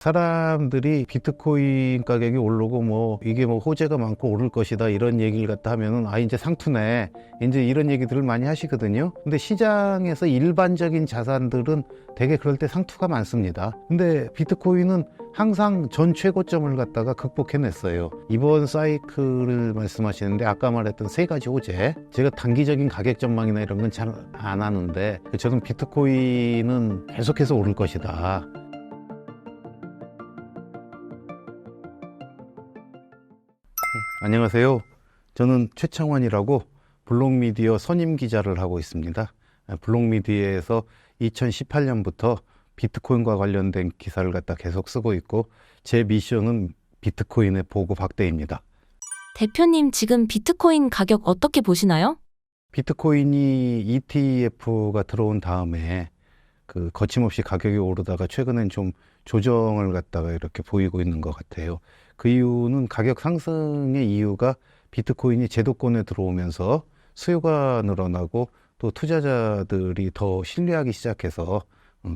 사람들이 비트코인 가격이 오르고 이게 호재가 많고 오를 것이다 이런 얘기를 갖다 하면은 이제 상투네 이제 이런 얘기들을 많이 하시거든요. 근데 시장에서 일반적인 자산들은 되게 그럴 때 상투가 많습니다. 근데 비트코인은 항상 전 최고점을 갖다가 극복해냈어요. 이번 사이클을 말씀하시는데 아까 말했던 세 가지 호재, 제가 단기적인 가격 전망이나 이런 건 잘 안 하는데 저는 비트코인은 계속해서 오를 것이다. 안녕하세요. 저는 최창원이라고 블록미디어 선임 기자를 하고 있습니다. 블록미디어에서 2018년부터 비트코인과 관련된 기사를 갖다 계속 쓰고 있고, 제 미션은 비트코인의 보급 확대입니다. 대표님, 지금 비트코인 가격 어떻게 보시나요? 비트코인이 ETF가 들어온 다음에 거침없이 가격이 오르다가 최근엔 좀 조정을 갖다가 이렇게 보이고 있는 것 같아요. 그 이유는 가격 상승의 이유가 비트코인이 제도권에 들어오면서 수요가 늘어나고 또 투자자들이 더 신뢰하기 시작해서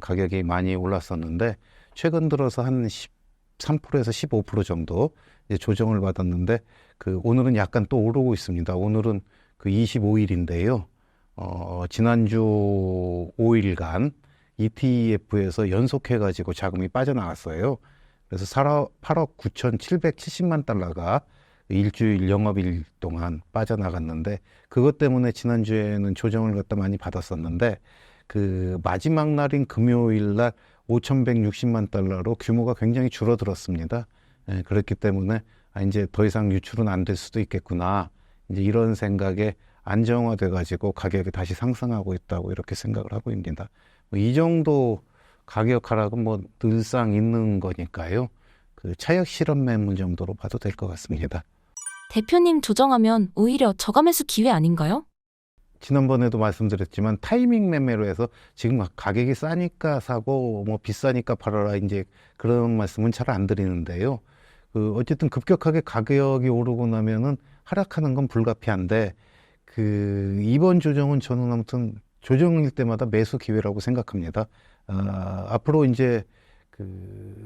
가격이 많이 올랐었는데, 최근 들어서 한 13%에서 15% 정도 이제 조정을 받았는데, 오늘은 약간 또 오르고 있습니다. 오늘은 25일인데요. 지난주 5일간 ETF에서 연속해가지고 자금이 빠져나갔어요. 그래서 8억 9,770만 달러가 일주일 영업일 동안 빠져나갔는데, 그것 때문에 지난주에는 조정을 갖다 많이 받았었는데, 마지막 날인 금요일 날 5,160만 달러로 규모가 굉장히 줄어들었습니다. 그렇기 때문에 이제 더 이상 유출은 안 될 수도 있겠구나, 이제 이런 생각에 안정화돼 가지고 가격이 다시 상승하고 있다고 이렇게 생각을 하고 있습니다. 이 정도 가격 하락은 늘상 있는 거니까요. 차익 실험 매물 정도로 봐도 될 것 같습니다. 대표님, 조정하면 오히려 저감매수 기회 아닌가요? 지난번에도 말씀드렸지만 타이밍 매매로 해서 지금 가격이 싸니까 사고 비싸니까 팔아라 이제 그런 말씀은 잘 안 드리는데요. 어쨌든 급격하게 가격이 오르고 나면은 하락하는 건 불가피한데, 이번 조정은 저는 아무튼 조정일 때마다 매수 기회라고 생각합니다. 앞으로 이제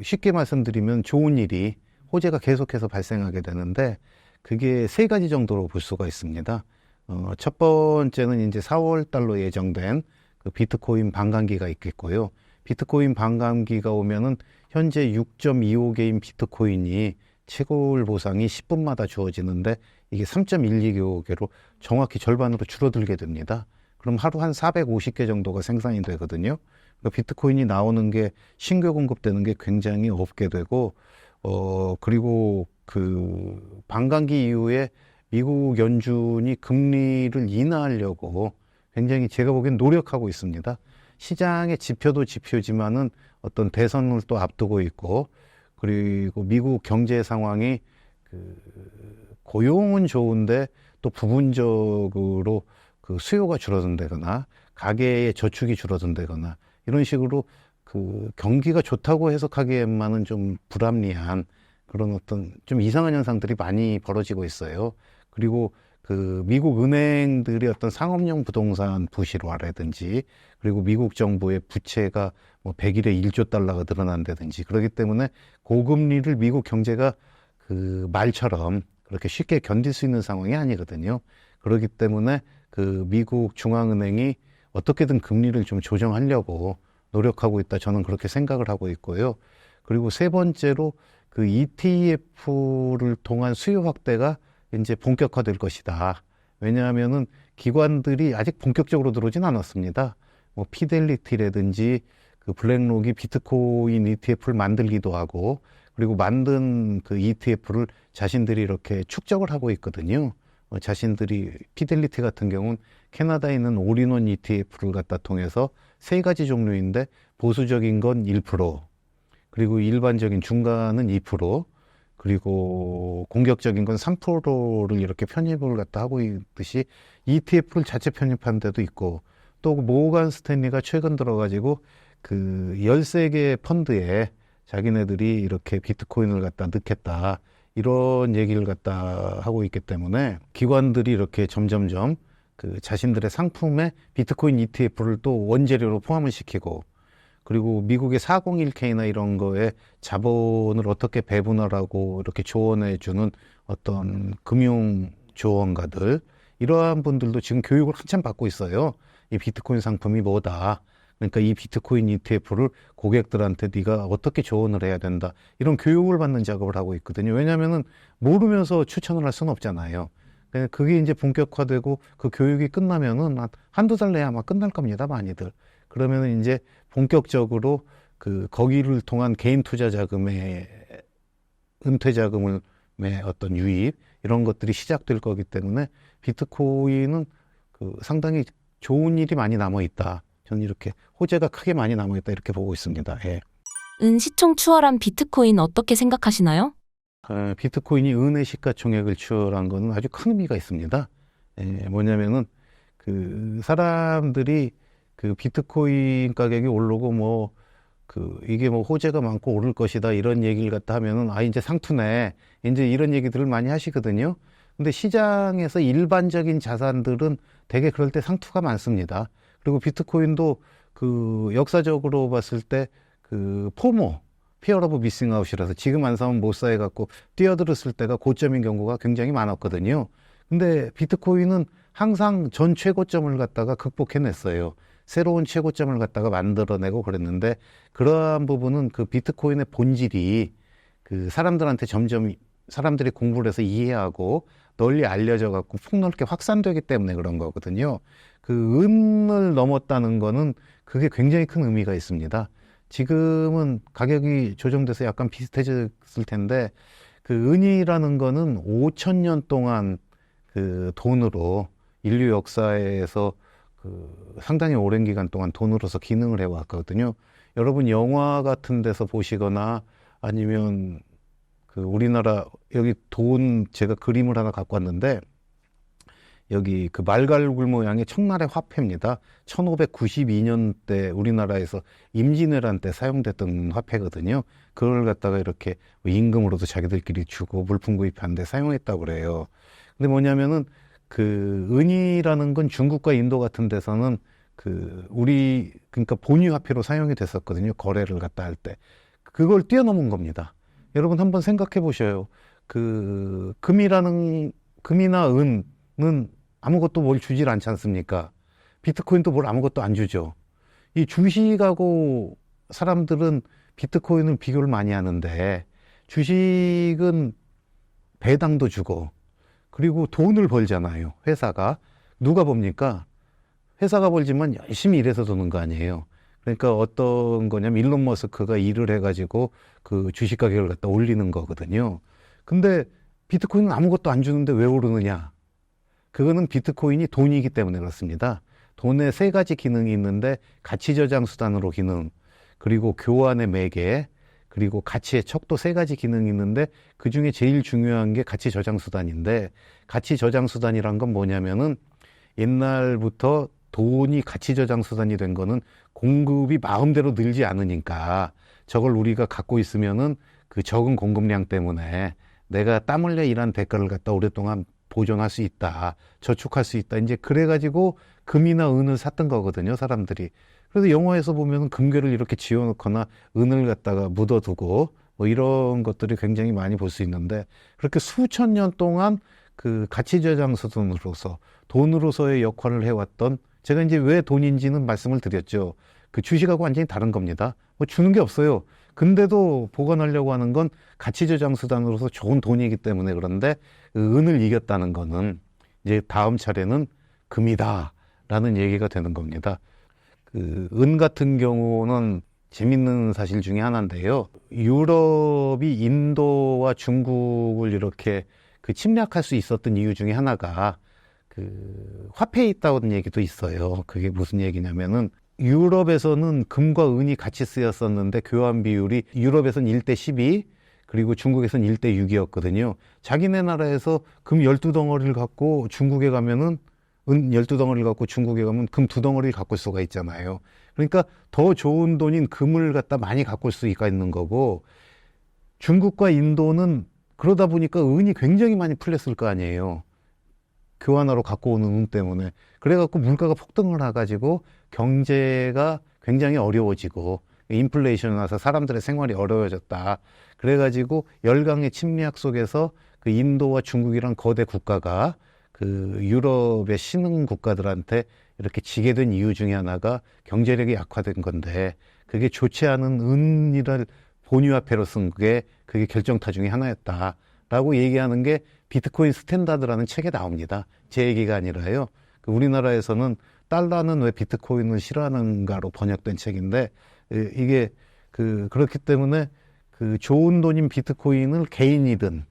쉽게 말씀드리면 좋은 일이, 호재가 계속해서 발생하게 되는데, 그게 세 가지 정도로 볼 수가 있습니다. 첫 번째는 이제 4월 달로 예정된 비트코인 반감기가 있겠고요. 비트코인 반감기가 오면은 현재 6.25개인 비트코인이 채굴 보상이 10분마다 주어지는데, 이게 3.12개로 정확히 절반으로 줄어들게 됩니다. 그럼 하루 한 450개 정도가 생산이 되거든요. 그러니까 비트코인이 나오는 게, 신규 공급되는 게 굉장히 없게 되고, 그리고 반감기 이후에 미국 연준이 금리를 인하하려고 굉장히 제가 보기엔 노력하고 있습니다. 시장의 지표도 지표지만은 어떤 대선을 또 앞두고 있고, 그리고 미국 경제 상황이 고용은 좋은데 또 부분적으로 수요가 줄어든다거나 가계의 저축이 줄어든다거나 이런 식으로 경기가 좋다고 해석하기에만은 좀 불합리한 그런 어떤 좀 이상한 현상들이 많이 벌어지고 있어요. 그리고 미국 은행들이 어떤 상업용 부동산 부실화라든지, 그리고 미국 정부의 부채가 100일에 1조 달러가 늘어난다든지, 그렇기 때문에 고금리를 미국 경제가 말처럼 그렇게 쉽게 견딜 수 있는 상황이 아니거든요. 그렇기 때문에 미국 중앙은행이 어떻게든 금리를 좀 조정하려고 노력하고 있다, 저는 그렇게 생각을 하고 있고요. 그리고 세 번째로 ETF를 통한 수요 확대가 이제 본격화될 것이다. 왜냐하면은 기관들이 아직 본격적으로 들어오진 않았습니다. 피델리티라든지 블랙록이 비트코인 ETF를 만들기도 하고, 그리고 만든 ETF를 자신들이 이렇게 축적을 하고 있거든요. 자신들이, 피델리티 같은 경우는 캐나다에 있는 올인원 ETF를 갖다 통해서 세 가지 종류인데, 보수적인 건 1%, 그리고 일반적인 중간은 2%, 그리고 공격적인 건 3%를 이렇게 편입을 갖다 하고 있듯이 ETF를 자체 편입한 데도 있고, 또 모건 스탠리가 최근 들어가지고 13개 펀드에 자기네들이 이렇게 비트코인을 갖다 넣겠다, 이런 얘기를 갖다 하고 있기 때문에 기관들이 이렇게 점점점 자신들의 상품에 비트코인 ETF를 또 원재료로 포함을 시키고, 그리고 미국의 401k나 이런 거에 자본을 어떻게 배분하라고 이렇게 조언해주는 어떤 금융 조언가들, 이러한 분들도 지금 교육을 한참 받고 있어요. 이 비트코인 상품이 뭐다. 그러니까 이 비트코인 ETF를 고객들한테 네가 어떻게 조언을 해야 된다. 이런 교육을 받는 작업을 하고 있거든요. 왜냐하면은 모르면서 추천을 할 수는 없잖아요. 그게 이제 본격화되고 그 교육이 끝나면은 한두 달 내에 아마 끝날 겁니다, 많이들. 그러면은 이제 본격적으로 거기를 통한 개인 투자 자금의 은퇴 자금의 어떤 유입, 이런 것들이 시작될 거기 때문에 비트코인은 상당히 좋은 일이 많이 남아 있다. 저는 이렇게 호재가 크게 많이 남아 있다, 이렇게 보고 있습니다. 예. 은시총 추월한 비트코인 어떻게 생각하시나요? 비트코인이 은의 시가총액을 추월한 거는 아주 큰 의미가 있습니다. 예, 뭐냐면은 사람들이 비트코인 가격이 오르고 이게 호재가 많고 오를 것이다, 이런 얘기를 갖다 하면은 이제 상투네, 이제 이런 얘기들을 많이 하시거든요. 근데 시장에서 일반적인 자산들은 되게 그럴 때 상투가 많습니다. 그리고 비트코인도 역사적으로 봤을 때 포모, 피어 오브 미싱 아웃이라서 지금 안 사면 못 사 해갖고 뛰어들었을 때가 고점인 경우가 굉장히 많았거든요. 근데 비트코인은 항상 전 최고점을 갖다가 극복해냈어요. 새로운 최고점을 갖다가 만들어내고 그랬는데, 그러한 부분은 비트코인의 본질이 사람들한테 점점 사람들이 공부를 해서 이해하고 널리 알려져 갖고 폭넓게 확산되기 때문에 그런 거거든요. 은을 넘었다는 거는 그게 굉장히 큰 의미가 있습니다. 지금은 가격이 조정돼서 약간 비슷해졌을 텐데, 은이라는 거는 5,000년 동안 돈으로 인류 역사에서 상당히 오랜 기간 동안 돈으로서 기능을 해왔거든요. 여러분 영화 같은 데서 보시거나 아니면 우리나라 여기 제가 그림을 하나 갖고 왔는데, 여기 말갈굴 모양의 청나라의 화폐입니다. 1592년대 우리나라에서 임진왜란 때 사용됐던 화폐거든요. 그걸 갖다가 이렇게 임금으로도 자기들끼리 주고 물품 구입하는데 사용했다고 그래요. 근데 뭐냐면은 은이라는 건 중국과 인도 같은 데서는 그러니까 본위 화폐로 사용이 됐었거든요. 거래를 갖다 할 때. 그걸 뛰어넘은 겁니다. 여러분 한번 생각해 보셔요. 금이나 은은 아무것도 뭘 주질 않지 않습니까? 비트코인도 뭘 아무것도 안 주죠. 이 주식하고 사람들은 비트코인을 비교를 많이 하는데, 주식은 배당도 주고 그리고 돈을 벌잖아요. 회사가. 누가 법니까? 회사가 벌지만 열심히 일해서 도는 거 아니에요. 그러니까 어떤 거냐면 일론 머스크가 일을 해가지고 주식 가격을 갖다 올리는 거거든요. 근데 비트코인은 아무것도 안 주는데 왜 오르느냐? 그거는 비트코인이 돈이기 때문에 그렇습니다. 돈에 세 가지 기능이 있는데, 가치 저장 수단으로 기능, 그리고 교환의 매개, 그리고 가치의 척도, 세 가지 기능이 있는데 그 중에 제일 중요한 게 가치 저장 수단인데, 가치 저장 수단이란 건 뭐냐면은 옛날부터 돈이 가치 저장 수단이 된 거는 공급이 마음대로 늘지 않으니까 저걸 우리가 갖고 있으면은 적은 공급량 때문에 내가 땀 흘려 일한 대가를 갖다 오랫동안 보존할 수 있다, 저축할 수 있다, 이제 그래가지고 금이나 은을 샀던 거거든요, 사람들이. 그래서 영화에서 보면 금괴를 이렇게 지어놓거나 은을 갖다가 묻어두고 이런 것들이 굉장히 많이 볼 수 있는데, 그렇게 수천 년 동안 가치 저장 수단으로서 돈으로서의 역할을 해왔던, 제가 이제 왜 돈인지는 말씀을 드렸죠. 주식하고 완전히 다른 겁니다. 주는 게 없어요. 근데도 보관하려고 하는 건 가치 저장 수단으로서 좋은 돈이기 때문에. 그런데 은을 이겼다는 거는 이제 다음 차례는 금이다라는 얘기가 되는 겁니다. 은 같은 경우는 재밌는 사실 중에 하나인데요. 유럽이 인도와 중국을 이렇게 침략할 수 있었던 이유 중에 하나가 화폐에 있다는 얘기도 있어요. 그게 무슨 얘기냐면은, 유럽에서는 금과 은이 같이 쓰였었는데 교환 비율이 유럽에서는 1대 12, 그리고 중국에서는 1대 6이었거든요. 자기네 나라에서 금 12덩어리를 갖고 중국에 가면은 은 12덩어리를 갖고 중국에 가면 금 2덩어리를 갖고 올 수가 있잖아요. 그러니까 더 좋은 돈인 금을 갖다 많이 갖고 올 수가 있는 거고, 중국과 인도는 그러다 보니까 은이 굉장히 많이 풀렸을 거 아니에요. 교환하러 갖고 오는 은 때문에. 그래갖고 물가가 폭등을 해가지고 경제가 굉장히 어려워지고, 인플레이션이 와서 사람들의 생활이 어려워졌다. 그래가지고 열강의 침략 속에서 그 인도와 중국이란 거대 국가가 그 유럽의 신흥 국가들한테 이렇게 지게 된 이유 중에 하나가 경제력이 약화된 건데, 그게 좋지 않은 은이를 본위화폐로 쓴 게 그게 결정타 중에 하나였다라고 얘기하는 게 비트코인 스탠다드라는 책에 나옵니다. 제 얘기가 아니라요. 그 우리나라에서는 달러는 왜 비트코인을 싫어하는가로 번역된 책인데, 이게 그렇기 때문에 그 좋은 돈인 비트코인을 개인이든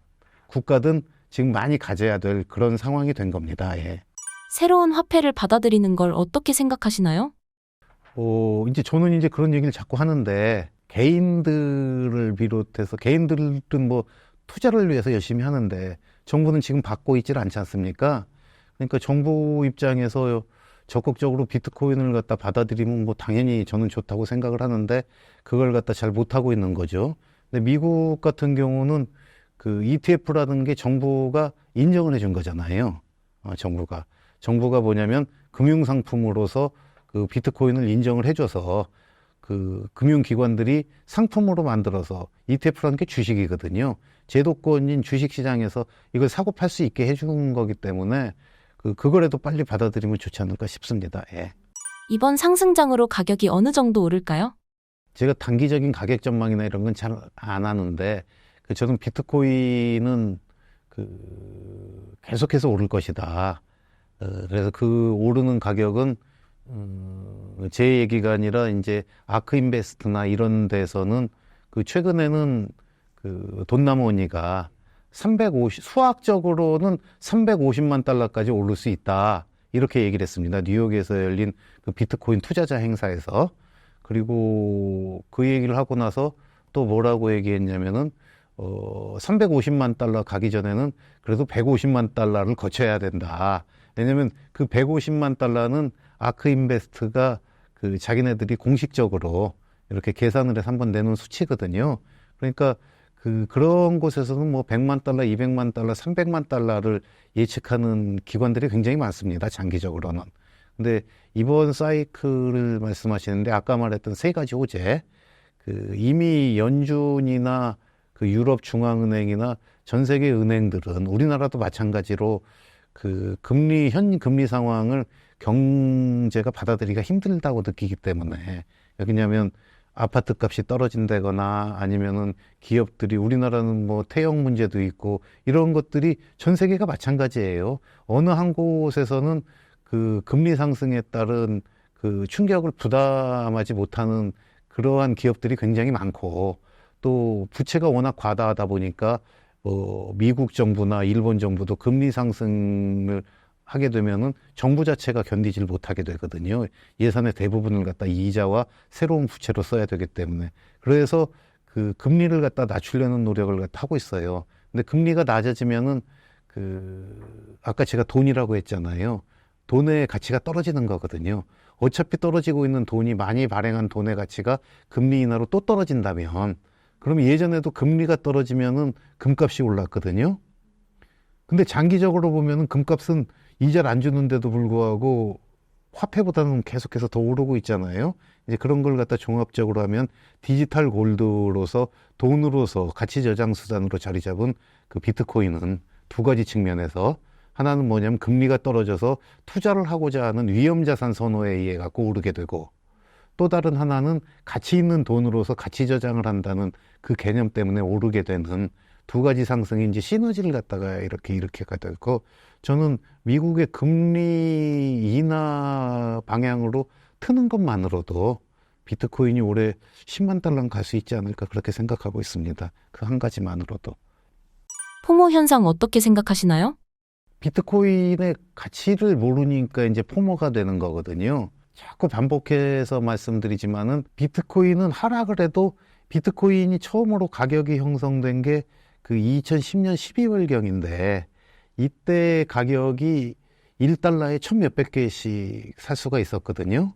국가든 지금 많이 가져야 될 그런 상황이 된 겁니다. 예. 새로운 화폐를 받아들이는 걸 어떻게 생각하시나요? 이제 저는 이제 그런 얘기를 자꾸 하는데, 개인들을 비롯해서 개인들은 뭐 투자를 위해서 열심히 하는데 정부는 지금 받고 있질 않지 않습니까? 그러니까 정부 입장에서 적극적으로 비트코인을 갖다 받아들이면 뭐 당연히 저는 좋다고 생각을 하는데, 그걸 갖다 잘 못하고 있는 거죠. 근데 미국 같은 경우는 그 ETF라는 게 정부가 인정을 해준 거잖아요. 정부가 뭐냐면 금융상품으로서 그 비트코인을 인정을 해줘서 그 금융기관들이 상품으로 만들어서, ETF라는 게 주식이거든요. 제도권인 주식시장에서 이걸 사고 팔 수 있게 해주는 거기 때문에 그거라도 빨리 받아들이면 좋지 않을까 싶습니다. 예. 이번 상승장으로 가격이 어느 정도 오를까요? 제가 단기적인 가격 전망이나 이런 건 잘 안 하는데, 저는 비트코인은 계속해서 오를 것이다. 그래서 그 오르는 가격은 제 얘기가 아니라 이제 아크인베스트나 이런 데서는 최근에는 돈나무니가 수학적으로는 350만 달러까지 오를 수 있다, 이렇게 얘기를 했습니다. 뉴욕에서 열린 그 비트코인 투자자 행사에서. 그리고 그 얘기를 하고 나서 또 뭐라고 얘기했냐면은 350만 달러 가기 전에는 그래도 150만 달러를 거쳐야 된다. 왜냐면 그 150만 달러는 아크인베스트가 자기네들이 공식적으로 이렇게 계산을 해서 한번 내놓은 수치거든요. 그러니까 그런 곳에서는 뭐 100만 달러, 200만 달러, 300만 달러를 예측하는 기관들이 굉장히 많습니다. 장기적으로는. 근데 이번 사이클을 말씀하시는데, 아까 말했던 세 가지 호재, 이미 연준이나 유럽 중앙은행이나 전 세계 은행들은, 우리나라도 마찬가지로 현 금리 상황을 경제가 받아들이기가 힘들다고 느끼기 때문에, 왜냐하면 아파트 값이 떨어진다거나 아니면은 기업들이, 우리나라는 뭐 태형 문제도 있고 이런 것들이 전 세계가 마찬가지예요. 어느 한 곳에서는 금리 상승에 따른 충격을 부담하지 못하는 그러한 기업들이 굉장히 많고, 또 부채가 워낙 과다하다 보니까 미국 정부나 일본 정부도 금리 상승을 하게 되면은 정부 자체가 견디질 못하게 되거든요. 예산의 대부분을 갖다 이자와 새로운 부채로 써야 되기 때문에. 그래서 금리를 갖다 낮추려는 노력을 갖다 하고 있어요. 근데 금리가 낮아지면은 아까 제가 돈이라고 했잖아요. 돈의 가치가 떨어지는 거거든요. 어차피 떨어지고 있는 돈이, 많이 발행한 돈의 가치가 금리 인하로 또 떨어진다면, 그럼 예전에도 금리가 떨어지면은 금값이 올랐거든요. 근데 장기적으로 보면은 금값은 이자를 안 주는데도 불구하고 화폐보다는 계속해서 더 오르고 있잖아요. 이제 그런 걸 갖다 종합적으로 하면 디지털 골드로서, 돈으로서 가치 저장 수단으로 자리 잡은 비트코인은 두 가지 측면에서, 하나는 뭐냐면 금리가 떨어져서 투자를 하고자 하는 위험자산 선호에 의해 갖고 오르게 되고, 또 다른 하나는 가치 있는 돈으로서 가치 저장을 한다는 그 개념 때문에 오르게 되는 두 가지 상승이 이제 시너지를 갖다가 이렇게 가게 되고, 저는 미국의 금리 인하 방향으로 트는 것만으로도 비트코인이 올해 10만 달러는 갈 수 있지 않을까, 그렇게 생각하고 있습니다. 그 한 가지만으로도. 포모 현상 어떻게 생각하시나요? 비트코인의 가치를 모르니까 이제 포모가 되는 거거든요. 자꾸 반복해서 말씀드리지만은, 비트코인은 하락을 해도, 비트코인이 처음으로 가격이 형성된 게 2010년 12월경인데, 이때 가격이 1달러에 1,000몇백 개씩 살 수가 있었거든요.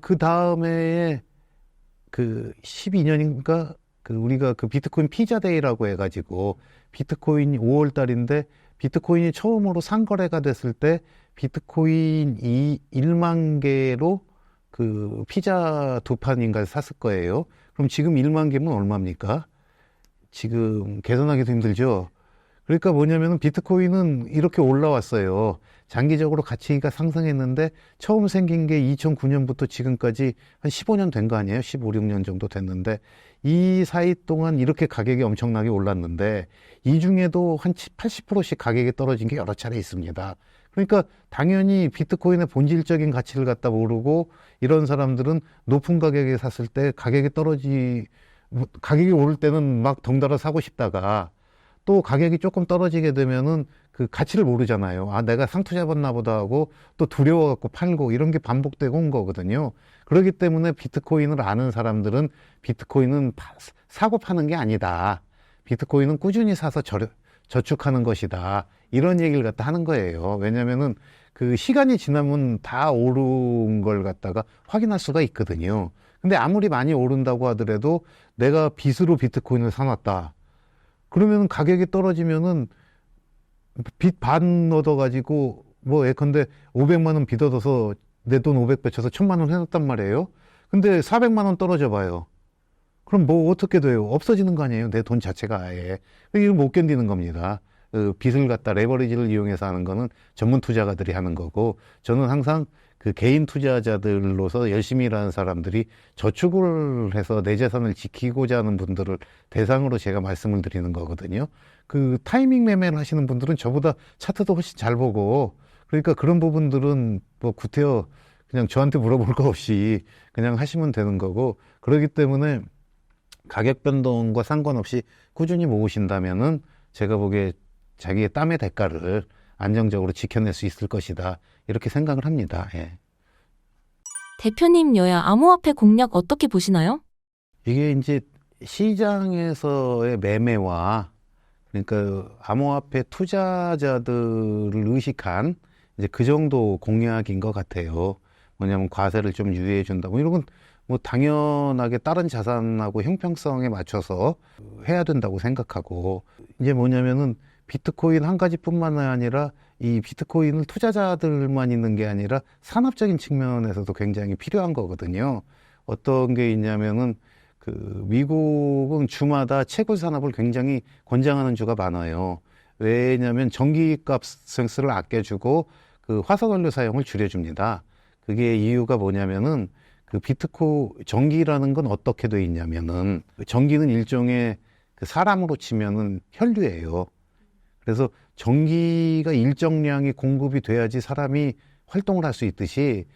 그 다음에 12년인가 우리가 비트코인 피자데이라고 해가지고, 비트코인이 5월 달인데 비트코인이 처음으로 상거래가 됐을 때 비트코인 1만 개로 그 피자 2판인가 샀을 거예요. 그럼 지금 1만 개면 얼마입니까? 지금 계산하기도 힘들죠. 그러니까 뭐냐면은 비트코인은 이렇게 올라왔어요. 장기적으로 가치가 상승했는데 처음 생긴 게 2009년부터 지금까지 한 15년 된 거 아니에요? 15, 16년 정도 됐는데 이 사이 동안 이렇게 가격이 엄청나게 올랐는데 이 중에도 한 80%씩 가격이 떨어진 게 여러 차례 있습니다. 그러니까 당연히 비트코인의 본질적인 가치를 갖다 모르고 이런 사람들은 높은 가격에 샀을 때 가격이 오를 때는 막 덩달아 사고 싶다가 또 가격이 조금 떨어지게 되면은 그 가치를 모르잖아요. 아, 내가 상투 잡았나 보다 하고 또 두려워갖고 팔고 이런 게 반복되고 온 거거든요. 그렇기 때문에 비트코인을 아는 사람들은 비트코인은 사고 파는 게 아니다. 비트코인은 꾸준히 사서 저축하는 것이다. 이런 얘기를 갖다 하는 거예요. 왜냐면은 그 시간이 지나면 다 오른 걸 갖다가 확인할 수가 있거든요. 근데 아무리 많이 오른다고 하더라도 내가 빚으로 비트코인을 사놨다. 그러면 가격이 떨어지면은 빚 반 얻어가지고 뭐 예컨대 500만 원 빚 얻어서 내 돈 500 배쳐서 1000만 원 해놨단 말이에요. 근데 400만 원 떨어져 봐요. 그럼 뭐 어떻게 돼요? 없어지는 거 아니에요? 내 돈 자체가 아예. 이거 못 견디는 겁니다. 빚을 갖다 레버리지를 이용해서 하는 거는 전문 투자가들이 하는 거고 저는 항상 그 개인 투자자들로서 열심히 일하는 사람들이 저축을 해서 내 재산을 지키고자 하는 분들을 대상으로 제가 말씀을 드리는 거거든요. 그 타이밍 매매를 하시는 분들은 저보다 차트도 훨씬 잘 보고 그러니까 그런 부분들은 뭐 구태여 그냥 저한테 물어볼 거 없이 그냥 하시면 되는 거고 그렇기 때문에 가격 변동과 상관없이 꾸준히 모으신다면은 제가 보기에 자기의 땀의 대가를 안정적으로 지켜낼 수 있을 것이다. 이렇게 생각을 합니다. 예. 대표님 여야 암호화폐 공략 어떻게 보시나요? 이게 이제 시장에서의 매매와 그러니까 암호화폐 투자자들을 의식한 이제 그 정도 공략인 것 같아요. 뭐냐면 과세를 좀 유예해 준다. 뭐 이런 건 뭐 당연하게 다른 자산하고 형평성에 맞춰서 해야 된다고 생각하고 이제 뭐냐면은 비트코인 한 가지뿐만 아니라 이 비트코인을 투자자들만 있는 게 아니라 산업적인 측면에서도 굉장히 필요한 거거든요. 어떤 게 있냐면은 그 미국은 주마다 채굴 산업을 굉장히 권장하는 주가 많아요. 왜냐하면 전기값을 아껴주고 그 화석연료 사용을 줄여줍니다. 그게 이유가 뭐냐면은 그 전기라는 건 어떻게 돼 있냐면은 전기는 일종의 그 사람으로 치면은 혈류예요. 그래서 전기가 일정량이 공급이 돼야지 사람이 활동을 할 수 있듯이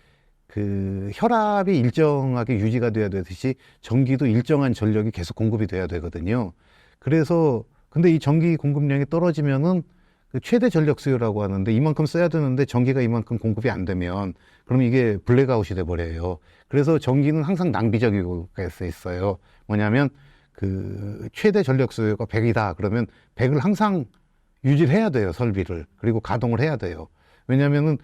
그 혈압이 일정하게 유지가 돼야 되듯이 전기도 일정한 전력이 계속 공급이 돼야 되거든요. 그래서 근데 이 전기 공급량이 떨어지면은 그 최대 전력 수요라고 하는데 이만큼 써야 되는데 전기가 이만큼 공급이 안 되면 그럼 이게 블랙아웃이 돼 버려요. 그래서 전기는 항상 낭비적이고 있어요. 뭐냐면 그 최대 전력 수요가 100이다. 그러면 100을 항상 유지를 해야 돼요. 설비를. 그리고 가동을 해야 돼요. 왜냐면은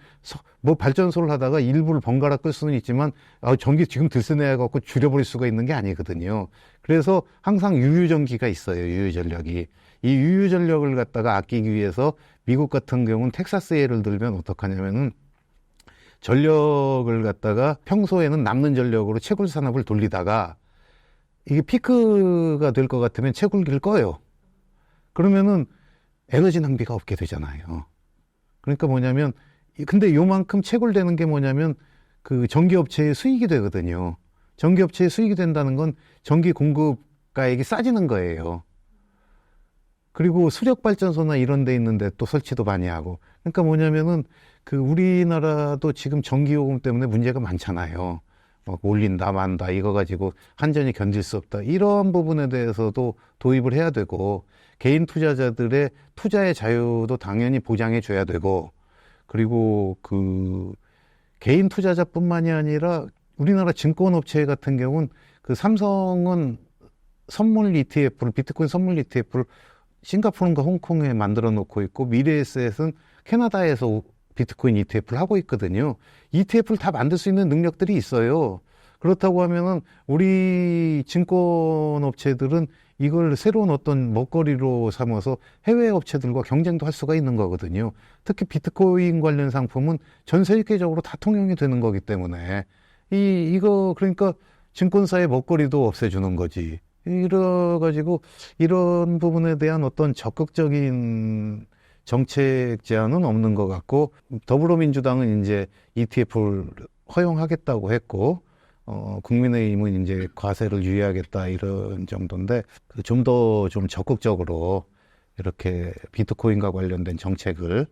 뭐 발전소를 하다가 일부를 번갈아 끌 수는 있지만 전기 지금 들쓰내야 갖고 줄여버릴 수가 있는 게 아니거든요. 그래서 항상 유유전기가 있어요. 유유전력이. 이 유유전력을 갖다가 아끼기 위해서 미국 같은 경우는 텍사스 예를 들면 어떡하냐면은 전력을 갖다가 평소에는 남는 전력으로 채굴 산업을 돌리다가 이게 피크가 될 것 같으면 채굴기를 꺼요. 그러면은 에너지 낭비가 없게 되잖아요. 그러니까 뭐냐면 근데 요만큼 채굴되는 게 뭐냐면 그 전기업체의 수익이 되거든요. 전기업체의 수익이 된다는 건 전기 공급가액이 싸지는 거예요. 그리고 수력발전소나 이런 데 있는데 또 설치도 많이 하고. 그러니까 뭐냐면은 그 우리나라도 지금 전기요금 때문에 문제가 많잖아요. 막 올린다 만다 이거 가지고 한전이 견딜 수 없다. 이런 부분에 대해서도 도입을 해야 되고 개인 투자자들의 투자의 자유도 당연히 보장해 줘야 되고 그리고 그 개인 투자자뿐만이 아니라 우리나라 증권업체 같은 경우는 그 삼성은 선물 ETF를 비트코인 선물 ETF를 싱가포르인가 홍콩에 만들어 놓고 있고 미래에셋은 캐나다에서 비트코인 ETF를 하고 있거든요. ETF를 다 만들 수 있는 능력들이 있어요. 그렇다고 하면은 우리 증권업체들은 이걸 새로운 어떤 먹거리로 삼아서 해외 업체들과 경쟁도 할 수가 있는 거거든요. 특히 비트코인 관련 상품은 전 세계적으로 다 통용이 되는 거기 때문에 이거 그러니까 증권사의 먹거리도 없애주는 거지. 이래가지고 이런 부분에 대한 어떤 적극적인 정책 제안은 없는 것 같고, 더불어민주당은 이제 ETF를 허용하겠다고 했고, 국민의힘은 이제 과세를 유예하겠다 이런 정도인데, 좀 더 좀 적극적으로 이렇게 비트코인과 관련된 정책을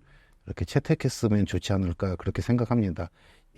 이렇게 채택했으면 좋지 않을까 그렇게 생각합니다.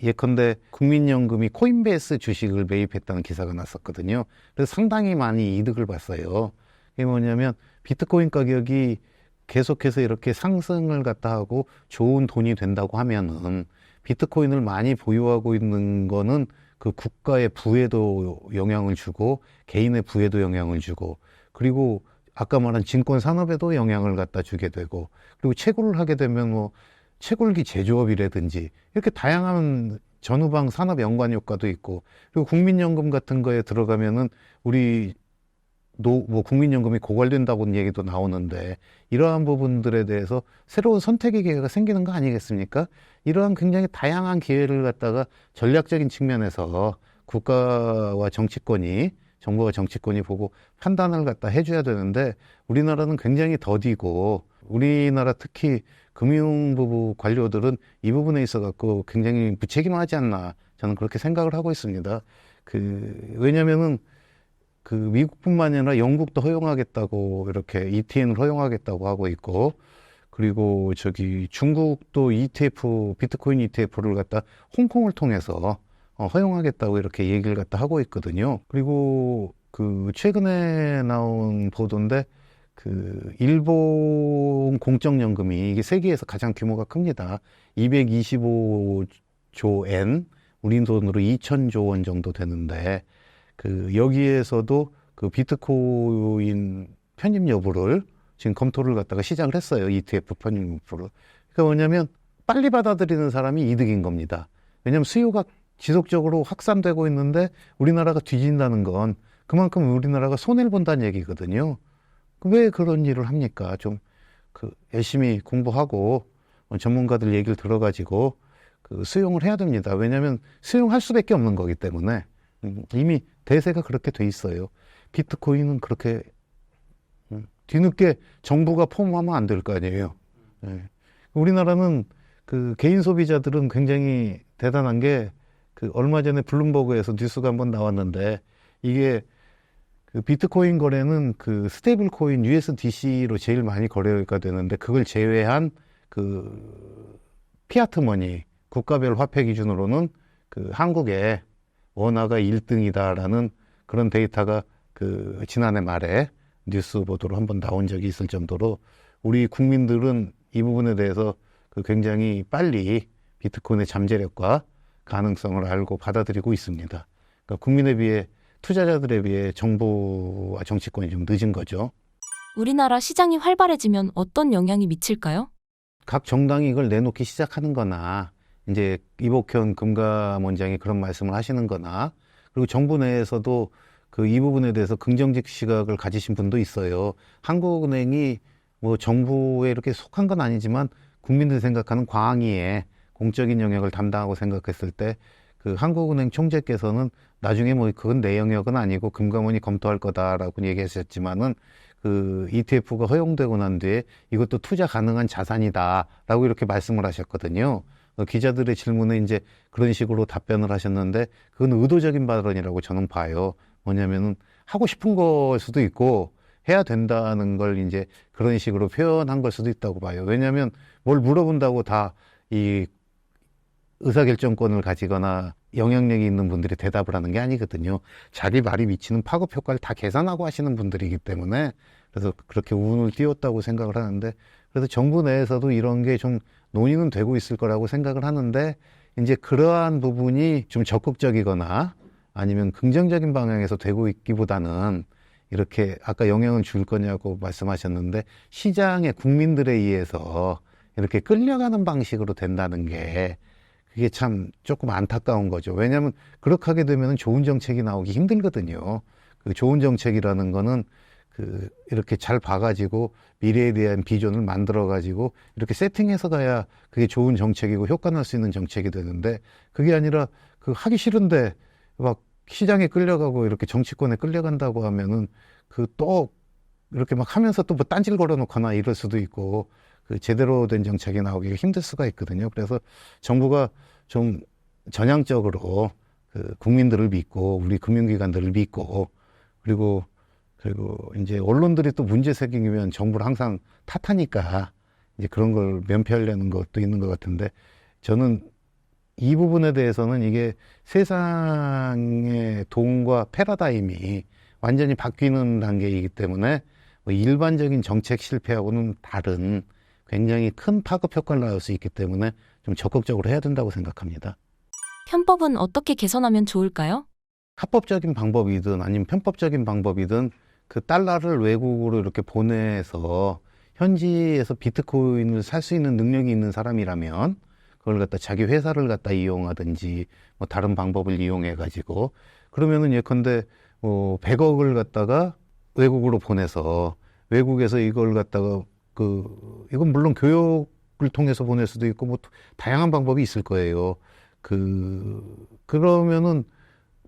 예컨대 국민연금이 코인베이스 주식을 매입했다는 기사가 났었거든요. 그래서 상당히 많이 이득을 봤어요. 이게 뭐냐면 비트코인 가격이 계속해서 이렇게 상승을 갖다 하고 좋은 돈이 된다고 하면은 비트코인을 많이 보유하고 있는 거는 그 국가의 부에도 영향을 주고 개인의 부에도 영향을 주고, 그리고 아까 말한 증권 산업에도 영향을 갖다 주게 되고, 그리고 채굴을 하게 되면 뭐 채굴기 제조업이라든지 이렇게 다양한 전후방 산업 연관 효과도 있고, 그리고 국민연금 같은 거에 들어가면은 우리 뭐 국민연금이 고갈된다고는 얘기도 나오는데, 이러한 부분들에 대해서 새로운 선택의 기회가 생기는 거 아니겠습니까? 이러한 굉장히 다양한 기회를 갖다가 전략적인 측면에서 국가와 정치권이, 정부와 정치권이 보고 판단을 갖다 해줘야 되는데, 우리나라는 굉장히 더디고, 우리나라 특히 금융부부 관료들은 이 부분에 있어 갖고 굉장히 무책임하지 않나, 저는 그렇게 생각을 하고 있습니다. 왜냐면은 그 미국뿐만 아니라 영국도 허용하겠다고, 이렇게 ETN을 허용하겠다고 하고 있고, 그리고 중국도 ETF, 비트코인 ETF를 갖다 홍콩을 통해서 허용하겠다고 이렇게 얘기를 갖다 하고 있거든요. 그리고 최근에 나온 보도인데, 일본 공적연금이, 이게 세계에서 가장 규모가 큽니다. 225조 엔, 우리 돈으로 2천조 원 정도 되는데, 여기에서도 비트코인 편입 여부를 지금 검토를 갖다가 시작을 했어요. ETF 편입 여부를. 그러니까 뭐냐면 빨리 받아들이는 사람이 이득인 겁니다. 왜냐하면 수요가 지속적으로 확산되고 있는데 우리나라가 뒤진다는 건 그만큼 우리나라가 손해를 본다는 얘기거든요. 왜 그런 일을 합니까? 좀 열심히 공부하고 전문가들 얘기를 들어가지고 수용을 해야 됩니다. 왜냐하면 수용할 수밖에 없는 거기 때문에. 이미 대세가 그렇게 돼 있어요. 비트코인은 그렇게 뒤늦게 정부가 포함하면 안 될 거 아니에요. 네. 우리나라는 개인 소비자들은 굉장히 대단한 게, 얼마 전에 블룸버그에서 뉴스가 한번 나왔는데, 이게 비트코인 거래는 스테이블 코인 USDC로 제일 많이 거래가 되는데, 그걸 제외한 피아트 머니, 국가별 화폐 기준으로는 한국의 원화가 1등이다라는 그런 데이터가 지난해 말에 뉴스 보도로 한번 나온 적이 있을 정도로, 우리 국민들은 이 부분에 대해서 굉장히 빨리 비트코인의 잠재력과 가능성을 알고 받아들이고 있습니다. 그러니까 국민에 비해, 투자자들에 비해 정부와 정치권이 좀 늦은 거죠. 우리나라 시장이 활발해지면 어떤 영향이 미칠까요? 각 정당이 이걸 내놓기 시작하는 거나, 이제 이복현 금감원장이 그런 말씀을 하시는 거나, 그리고 정부 내에서도 이 부분에 대해서 긍정적 시각을 가지신 분도 있어요. 한국은행이 뭐 정부에 이렇게 속한 건 아니지만 국민들이 생각하는 광의에 공적인 영역을 담당하고 생각했을 때, 한국은행 총재께서는 나중에 뭐 그건 내 영역은 아니고 금감원이 검토할 거다라고 얘기하셨지만은, ETF가 허용되고 난 뒤에 이것도 투자 가능한 자산이다라고 이렇게 말씀을 하셨거든요. 기자들의 질문에 이제 그런 식으로 답변을 하셨는데, 그건 의도적인 발언이라고 저는 봐요. 뭐냐면은 하고 싶은 걸 수도 있고 해야 된다는 걸 이제 그런 식으로 표현한 걸 수도 있다고 봐요. 왜냐하면 뭘 물어본다고 다 이 의사결정권을 가지거나 영향력이 있는 분들이 대답을 하는 게 아니거든요. 자기 말이 미치는 파급 효과를 다 계산하고 하시는 분들이기 때문에, 그래서 그렇게 운을 띄웠다고 생각을 하는데, 그래서 정부 내에서도 이런 게 좀 논의는 되고 있을 거라고 생각을 하는데, 이제 그러한 부분이 좀 적극적이거나 아니면 긍정적인 방향에서 되고 있기보다는, 이렇게 아까 영향을 줄 거냐고 말씀하셨는데, 시장의 국민들에 의해서 이렇게 끌려가는 방식으로 된다는 게, 그게 참 조금 안타까운 거죠. 왜냐하면 그렇게 하게 되면 좋은 정책이 나오기 힘들거든요. 좋은 정책이라는 거는 이렇게 잘 봐가지고 미래에 대한 비전을 만들어가지고 이렇게 세팅해서 가야 그게 좋은 정책이고 효과 날 수 있는 정책이 되는데, 그게 아니라 그 하기 싫은데 막 시장에 끌려가고 이렇게 정치권에 끌려간다고 하면은 그 또 이렇게 막 하면서 또 뭐 딴질 걸어놓거나 이럴 수도 있고 그 제대로 된 정책이 나오기가 힘들 수가 있거든요. 그래서 정부가 좀 전향적으로 그 국민들을 믿고 우리 금융기관들을 믿고 그리고 이제 언론들이 또 문제 생기면 정부를 항상 탓하니까 이제 그런 걸 면피하려는 것도 있는 것 같은데 저는 이 부분에 대해서는 이게 세상의 돈과 패러다임이 완전히 바뀌는 단계이기 때문에 뭐 일반적인 정책 실패하고는 다른 굉장히 큰 파급 효과를 낳을 수 있기 때문에 좀 적극적으로 해야 된다고 생각합니다. 편법은 어떻게 개선하면 좋을까요? 합법적인 방법이든 아니면 편법적인 방법이든 그 달러를 외국으로 이렇게 보내서 현지에서 비트코인을 살 수 있는 능력이 있는 사람이라면 그걸 갖다 자기 회사를 갖다 이용하든지 뭐 다른 방법을 이용해 가지고 그러면은 예컨대 뭐 100억을 갖다가 외국으로 보내서 외국에서 이걸 갖다가 이건 물론 교육을 통해서 보낼 수도 있고 뭐 다양한 방법이 있을 거예요. 그러면은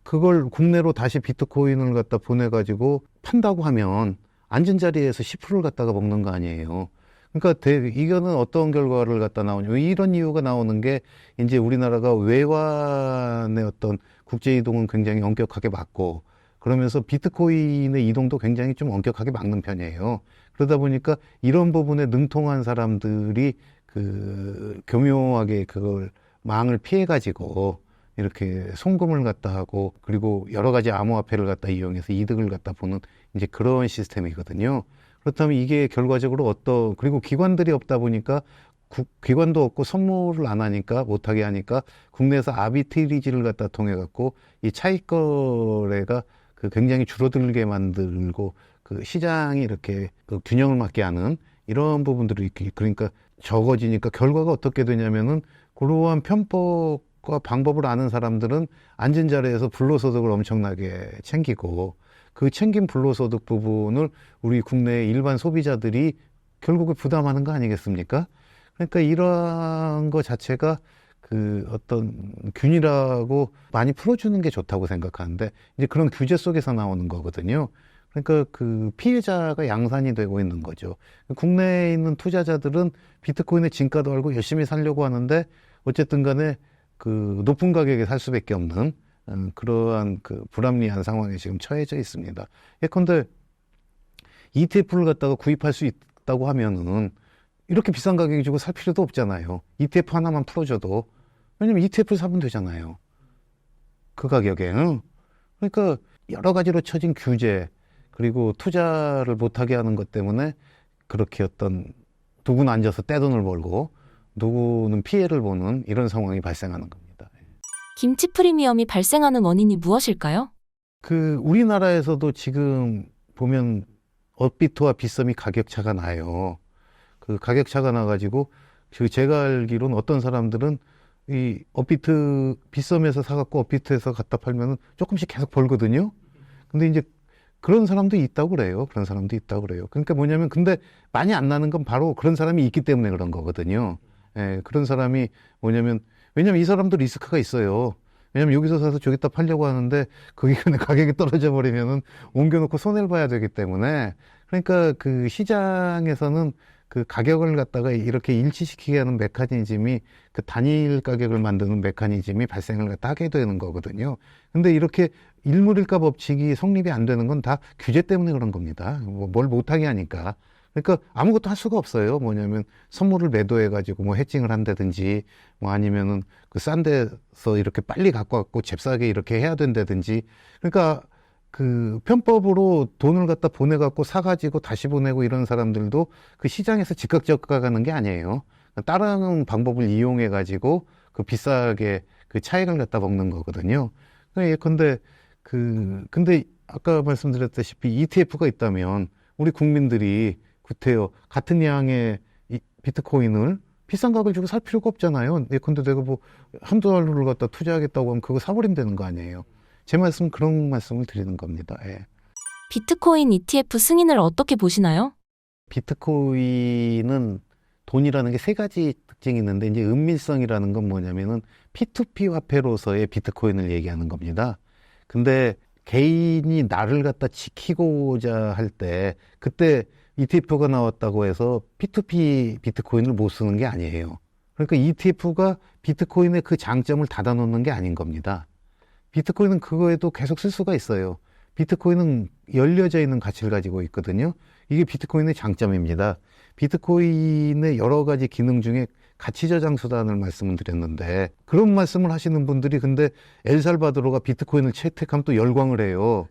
그걸 국내로 다시 비트코인을 갖다 보내가지고 판다고 하면 앉은 자리에서 10%를 갖다가 먹는 거 아니에요. 그러니까 이거는 어떤 결과를 갖다 나오냐면 이런 이유가 나오는 게 이제 우리나라가 외환의 어떤 국제 이동은 굉장히 엄격하게 막고 그러면서 비트코인의 이동도 굉장히 좀 엄격하게 막는 편이에요. 그러다 보니까 이런 부분에 능통한 사람들이 교묘하게 그걸 망을 피해 가지고 이렇게 송금을 갖다 하고 그리고 여러 가지 암호화폐를 갖다 이용해서 이득을 갖다 보는 이제 그런 시스템이거든요. 그렇다면 이게 결과적으로 그리고 기관들이 없다 보니까 기관도 없고 선물을 안 하니까 못하게 하니까 국내에서 아비트리지를 갖다 통해 갖고 이 차익 거래가 굉장히 줄어들게 만들고 그 시장이 이렇게 균형을 맞게 하는 이런 부분들이 있기 그러니까 적어지니까 결과가 어떻게 되냐면은 그러한 편법과 방법을 아는 사람들은 앉은 자리에서 불로소득을 엄청나게 챙기고 그 챙긴 불로소득 부분을 우리 국내 일반 소비자들이 결국에 부담하는 거 아니겠습니까? 그러니까 이러한 거 자체가 어떤 균이라고 많이 풀어주는 게 좋다고 생각하는데 이제 그런 규제 속에서 나오는 거거든요. 그러니까 피해자가 양산이 되고 있는 거죠. 국내에 있는 투자자들은 비트코인의 진가도 알고 열심히 살려고 하는데 어쨌든 간에 높은 가격에 살 수밖에 없는 그러한 불합리한 상황에 지금 처해져 있습니다. 예컨대 ETF를 갖다가 구입할 수 있다고 하면은 이렇게 비싼 가격에 주고 살 필요도 없잖아요. ETF 하나만 풀어줘도. 왜냐면 ETF를 사면 되잖아요. 그 가격에. 응? 그러니까 여러 가지로 처진 규제, 그리고 투자를 못하게 하는 것 때문에 그렇게 누구는 앉아서 떼돈을 벌고 누구는 피해를 보는 이런 상황이 발생하는 겁니다. 김치 프리미엄이 발생하는 원인이 무엇일까요? 우리나라에서도 지금 보면 업비트와 빗썸이 가격차가 나요. 가격차가 나가지고 제가 알기로는 어떤 사람들은 이 업비트 빗썸에서 사갖고 업비트에서 갖다 팔면은 조금씩 계속 벌거든요. 근데 이제 그런 사람도 있다고 그래요. 그런 사람도 있다고 그래요. 그러니까 뭐냐면 근데 많이 안 나는 건 바로 그런 사람이 있기 때문에 그런 거거든요. 예, 그런 사람이 왜냐면 이 사람도 리스크가 있어요. 왜냐면 여기서 사서 저기다 팔려고 하는데 거기 가격이 떨어져 버리면은 옮겨놓고 손해를 봐야 되기 때문에 그러니까 시장에서는 가격을 갖다가 이렇게 일치시키게 하는 메커니즘이 단일 가격을 만드는 메커니즘이 발생을 갖다 하게 되는 거거든요. 근데 이렇게 일물일가 법칙이 성립이 안 되는 건 다 규제 때문에 그런 겁니다. 뭘 못하게 하니까. 그러니까 아무것도 할 수가 없어요. 뭐냐면 선물을 매도해가지고 뭐 해칭을 한다든지 뭐 아니면은 싼 데서 이렇게 빨리 갖고 왔고 잽싸게 이렇게 해야 된다든지 그러니까 편법으로 돈을 갖다 보내갖고 사가지고 다시 보내고 이런 사람들도 시장에서 즉각 저가가는 게 아니에요. 다른 방법을 이용해가지고 비싸게 차익을 갖다 먹는 거거든요. 예컨대 근데 아까 말씀드렸다시피 ETF가 있다면 우리 국민들이 같은 양의 비트코인을 비싼 가격을 주고 살 필요가 없잖아요. 예컨대 내가 뭐 $1를 갖다 투자하겠다고 하면 그거 사버리면 되는 거 아니에요. 제 말씀 그런 말씀을 드리는 겁니다. 예. 비트코인 ETF 승인을 어떻게 보시나요? 비트코인은 돈이라는 게 세 가지 특징이 있는데 이제 은밀성이라는 건 뭐냐면은 P2P 화폐로서의 비트코인을 얘기하는 겁니다. 근데 개인이 나를 갖다 지키고자 할 때 그때 ETF가 나왔다고 해서 P2P 비트코인을 못 쓰는 게 아니에요. 그러니까 ETF가 비트코인의 그 장점을 닫아놓는 게 아닌 겁니다. 비트코인은 그거에도 계속 쓸 수가 있어요. 비트코인은 열려져 있는 가치를 가지고 있거든요. 이게 비트코인의 장점입니다. 비트코인의 여러 가지 기능 중에 가치 저장 수단을 말씀을 드렸는데 그런 말씀을 하시는 분들이 근데 엘살바도르가 비트코인을 채택하면 또 열광을 해요.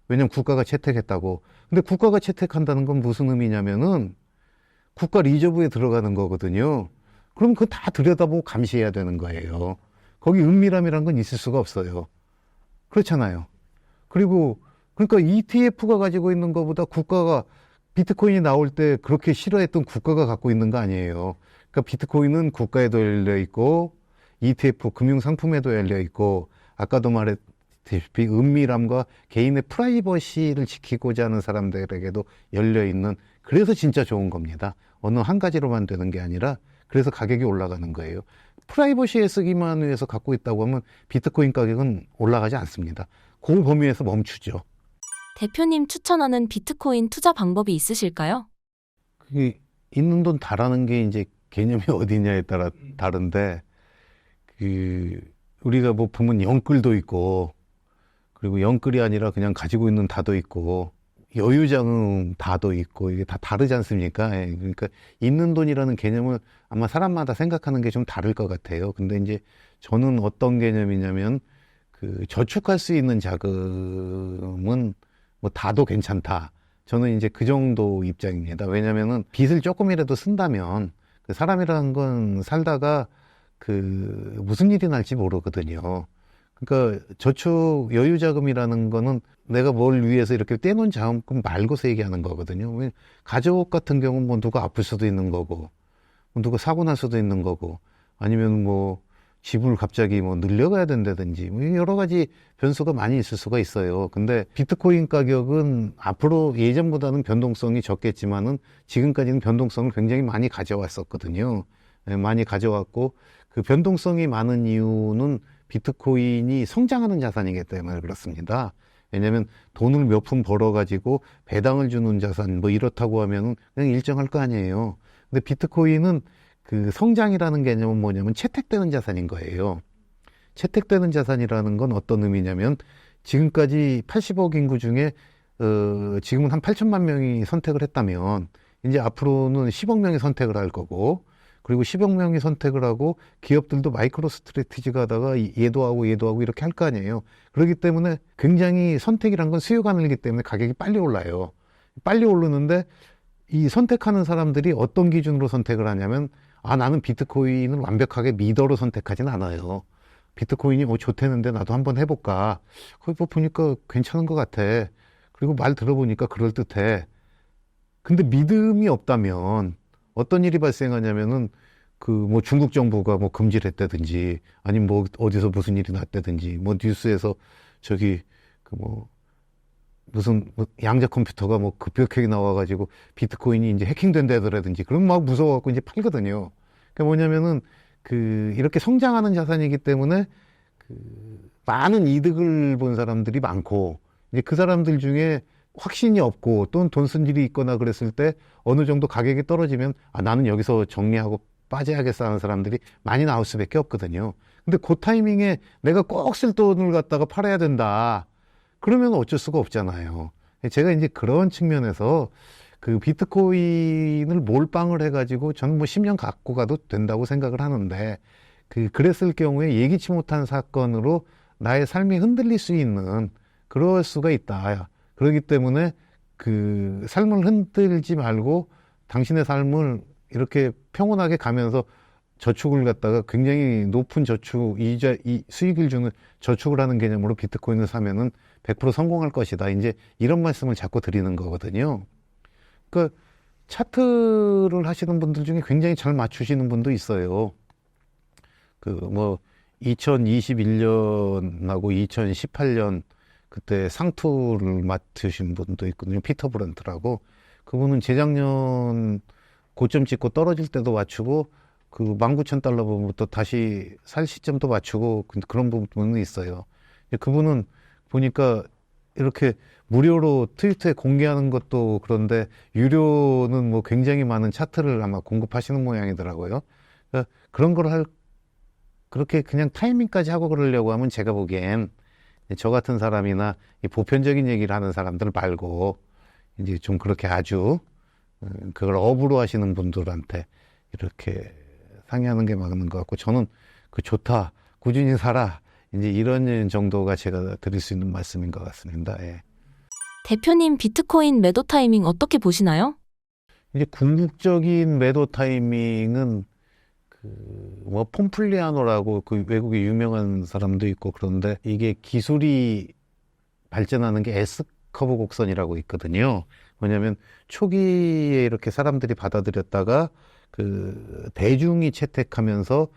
왜냐면 국가가 채택했다고. 근데 국가가 채택한다는 건 무슨 의미냐면은 국가 리저브에 들어가는 거거든요. 그럼 그거 다 들여다보고 감시해야 되는 거예요. 거기 은밀함이란 건 있을 수가 없어요. 그렇잖아요. 그리고 그러니까 ETF가 가지고 있는 것보다 국가가 비트코인이 나올 때 그렇게 싫어했던 국가가 갖고 있는 거 아니에요. 그러니까 비트코인은 국가에도 열려 있고 ETF 금융상품에도 열려 있고 아까도 말했다시피 은밀함과 개인의 프라이버시를 지키고자 하는 사람들에게도 열려 있는 그래서 진짜 좋은 겁니다. 어느 한 가지로만 되는 게 아니라 그래서 가격이 올라가는 거예요. 프라이버시에 쓰기만 위해서 갖고 있다고 하면 비트코인 가격은 올라가지 않습니다. 그 범위에서 멈추죠. 대표님 추천하는 비트코인 투자 방법이 있으실까요? 그게 있는 돈 다라는 게 이제 개념이 어디냐에 따라 다른데 우리가 뭐 보면 영끌도 있고 그리고 영끌이 아니라 그냥 가지고 있는 다도 있고 여유자금 다도 있고 이게 다 다르지 않습니까? 예, 그러니까 있는 돈이라는 개념을 아마 사람마다 생각하는 게 좀 다를 것 같아요. 근데 이제 저는 어떤 개념이냐면 저축할 수 있는 자금은 뭐 다도 괜찮다. 저는 이제 그 정도 입장입니다. 왜냐면은 빚을 조금이라도 쓴다면 그 사람이라는 건 살다가 무슨 일이 날지 모르거든요. 그러니까 저축 여유자금이라는 거는 내가 뭘 위해서 이렇게 떼놓은 자금금 말고서 얘기하는 거거든요. 가족 같은 경우는 뭐 누가 아플 수도 있는 거고, 뭐 누가 사고 날 수도 있는 거고, 아니면 뭐 집을 갑자기 뭐 늘려가야 된다든지, 뭐 여러 가지 변수가 많이 있을 수가 있어요. 근데 비트코인 가격은 앞으로 예전보다는 변동성이 적겠지만은 지금까지는 변동성을 굉장히 많이 가져왔었거든요. 예, 많이 가져왔고, 그 변동성이 많은 이유는 비트코인이 성장하는 자산이기 때문에 그렇습니다. 왜냐하면 돈을 몇 푼 벌어가지고 배당을 주는 자산 뭐 이렇다고 하면은 그냥 일정할 거 아니에요. 근데 비트코인은 그 성장이라는 개념은 뭐냐면 채택되는 자산인 거예요. 채택되는 자산이라는 건 어떤 의미냐면 지금까지 80억 인구 중에 지금은 한 8천만 명이 선택을 했다면 이제 앞으로는 10억 명이 선택을 할 거고 그리고 10억 명이 선택을 하고 기업들도 마이크로 스트래티지가 하다가 얘도 하고 얘도 하고 이렇게 할 거 아니에요. 그렇기 때문에 굉장히 선택이란 건 수요가 늘기 때문에 가격이 빨리 올라요. 빨리 오르는데 이 선택하는 사람들이 어떤 기준으로 선택을 하냐면 나는 비트코인을 완벽하게 미더로 선택하진 않아요. 비트코인이 좋대는데 나도 한번 해볼까. 거기 뭐 보니까 괜찮은 것 같아. 그리고 말 들어보니까 그럴듯해. 근데 믿음이 없다면 어떤 일이 발생하냐면은 뭐 중국 정부가 뭐 금지를 했다든지 아니면 뭐 어디서 무슨 일이 났다든지 뭐 뉴스에서 무슨 양자 컴퓨터가 뭐 급격하게 나와가지고 비트코인이 이제 해킹된다더라든지 그럼 막 무서워갖고 이제 팔거든요. 그러니까 뭐냐면은 이렇게 성장하는 자산이기 때문에 많은 이득을 본 사람들이 많고 이제 그 사람들 중에 확신이 없고 또는 돈 쓴 일이 있거나 그랬을 때 어느 정도 가격이 떨어지면 나는 여기서 정리하고 빠져야겠어 하는 사람들이 많이 나올 수밖에 없거든요. 근데 그 타이밍에 내가 꼭 쓸 돈을 갖다가 팔아야 된다. 그러면 어쩔 수가 없잖아요. 제가 이제 그런 측면에서 비트코인을 몰빵을 해가지고 저는 뭐 10년 갖고 가도 된다고 생각을 하는데 그랬을 경우에 예기치 못한 사건으로 나의 삶이 흔들릴 수 있는 그럴 수가 있다. 그렇기 때문에 삶을 흔들지 말고 당신의 삶을 이렇게 평온하게 가면서 저축을 갖다가 굉장히 높은 저축, 수익을 주는 저축을 하는 개념으로 비트코인을 사면은 100% 성공할 것이다. 이제 이런 말씀을 자꾸 드리는 거거든요. 그러니까 차트를 하시는 분들 중에 굉장히 잘 맞추시는 분도 있어요. 2021년하고 2018년 그때 상투를 맡으신 분도 있거든요. 피터 브런트라고. 그분은 재작년 고점 찍고 떨어질 때도 맞추고 그 19,000달러 부분부터 다시 살 시점도 맞추고 그런 부분은 있어요. 그분은 보니까 이렇게 무료로 트위터에 공개하는 것도 그런데 유료는 뭐 굉장히 많은 차트를 아마 공급하시는 모양이더라고요. 그러니까 그런 걸 그렇게 그냥 타이밍까지 하고 그러려고 하면 제가 보기엔 저 같은 사람이나 이 보편적인 얘기를 하는 사람들 말고 이제 좀 그렇게 아주 그걸 업으로 하시는 분들한테 이렇게 상의하는 게 맞는 것 같고, 저는 그 좋다, 꾸준히 살아, 이제 이런 정도가 제가 드릴 수 있는 말씀인 것 같습니다. 예. 대표님 비트코인 매도 타이밍 어떻게 보시나요? 이제 궁극적인 매도 타이밍은 뭐 폼플리아노라고 그 외국에 유명한 사람도 있고, 그런데 이게 기술이 발전하는 게 S커브 곡선이라고 있거든요. 뭐냐면 초기에 이렇게 사람들이 받아들였다가 그 대중이 채택하면서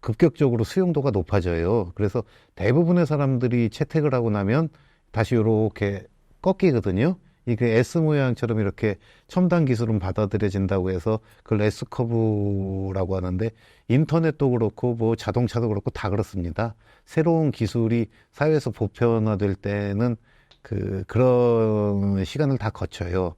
급격적으로 수용도가 높아져요. 그래서 대부분의 사람들이 채택을 하고 나면 다시 이렇게 꺾이거든요. 이게 S 모양처럼 이렇게 첨단 기술은 받아들여진다고 해서 그걸 S커브라고 하는데, 인터넷도 그렇고 뭐 자동차도 그렇고 다 그렇습니다. 새로운 기술이 사회에서 보편화될 때는 그런 시간을 다 거쳐요.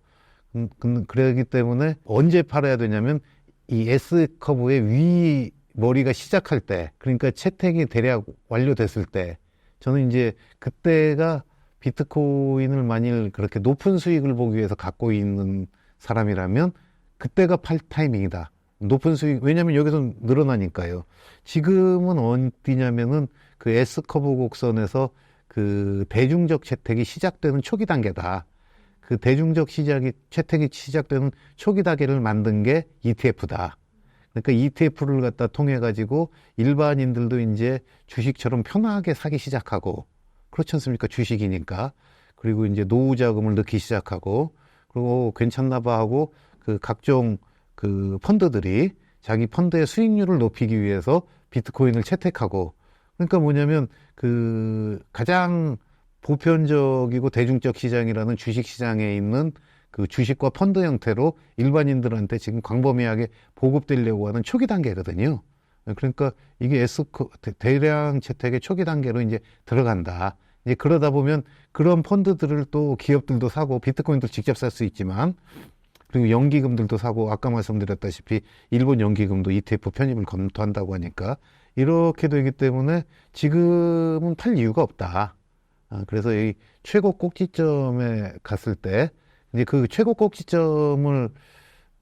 그러기 때문에 언제 팔아야 되냐면 이 S커브의 위 머리가 시작할 때, 그러니까 채택이 대략 완료됐을 때, 저는 이제 그때가 비트코인을 만일 그렇게 높은 수익을 보기 위해서 갖고 있는 사람이라면 그때가 팔 타이밍이다. 높은 수익, 왜냐면 여기서 늘어나니까요. 지금은 어디냐면은 그 S커브 곡선에서 그 대중적 채택이 시작되는 초기 단계다. 그 대중적 채택이 시작되는 초기 단계를 만든 게 ETF다. 그러니까 ETF를 갖다 통해 가지고 일반인들도 이제 주식처럼 편하게 사기 시작하고, 그렇지 않습니까? 주식이니까. 그리고 이제 노후 자금을 넣기 시작하고, 그리고 괜찮나 봐 하고 그 각종 그 펀드들이 자기 펀드의 수익률을 높이기 위해서 비트코인을 채택하고, 그러니까 뭐냐면 그 가장 보편적이고 대중적 시장이라는 주식 시장에 있는 그 주식과 펀드 형태로 일반인들한테 지금 광범위하게 보급되려고 하는 초기 단계거든요. 그러니까 이게 대량 채택의 초기 단계로 이제 들어간다. 이제 그러다 보면 그런 펀드들을 또 기업들도 사고, 비트코인도 직접 살 수 있지만, 그리고 연기금들도 사고, 아까 말씀드렸다시피 일본 연기금도 ETF 편입을 검토한다고 하니까 이렇게 되기 때문에 지금은 팔 이유가 없다. 그래서 이 최고 꼭지점에 갔을 때 이제 그 최고 꼭지점을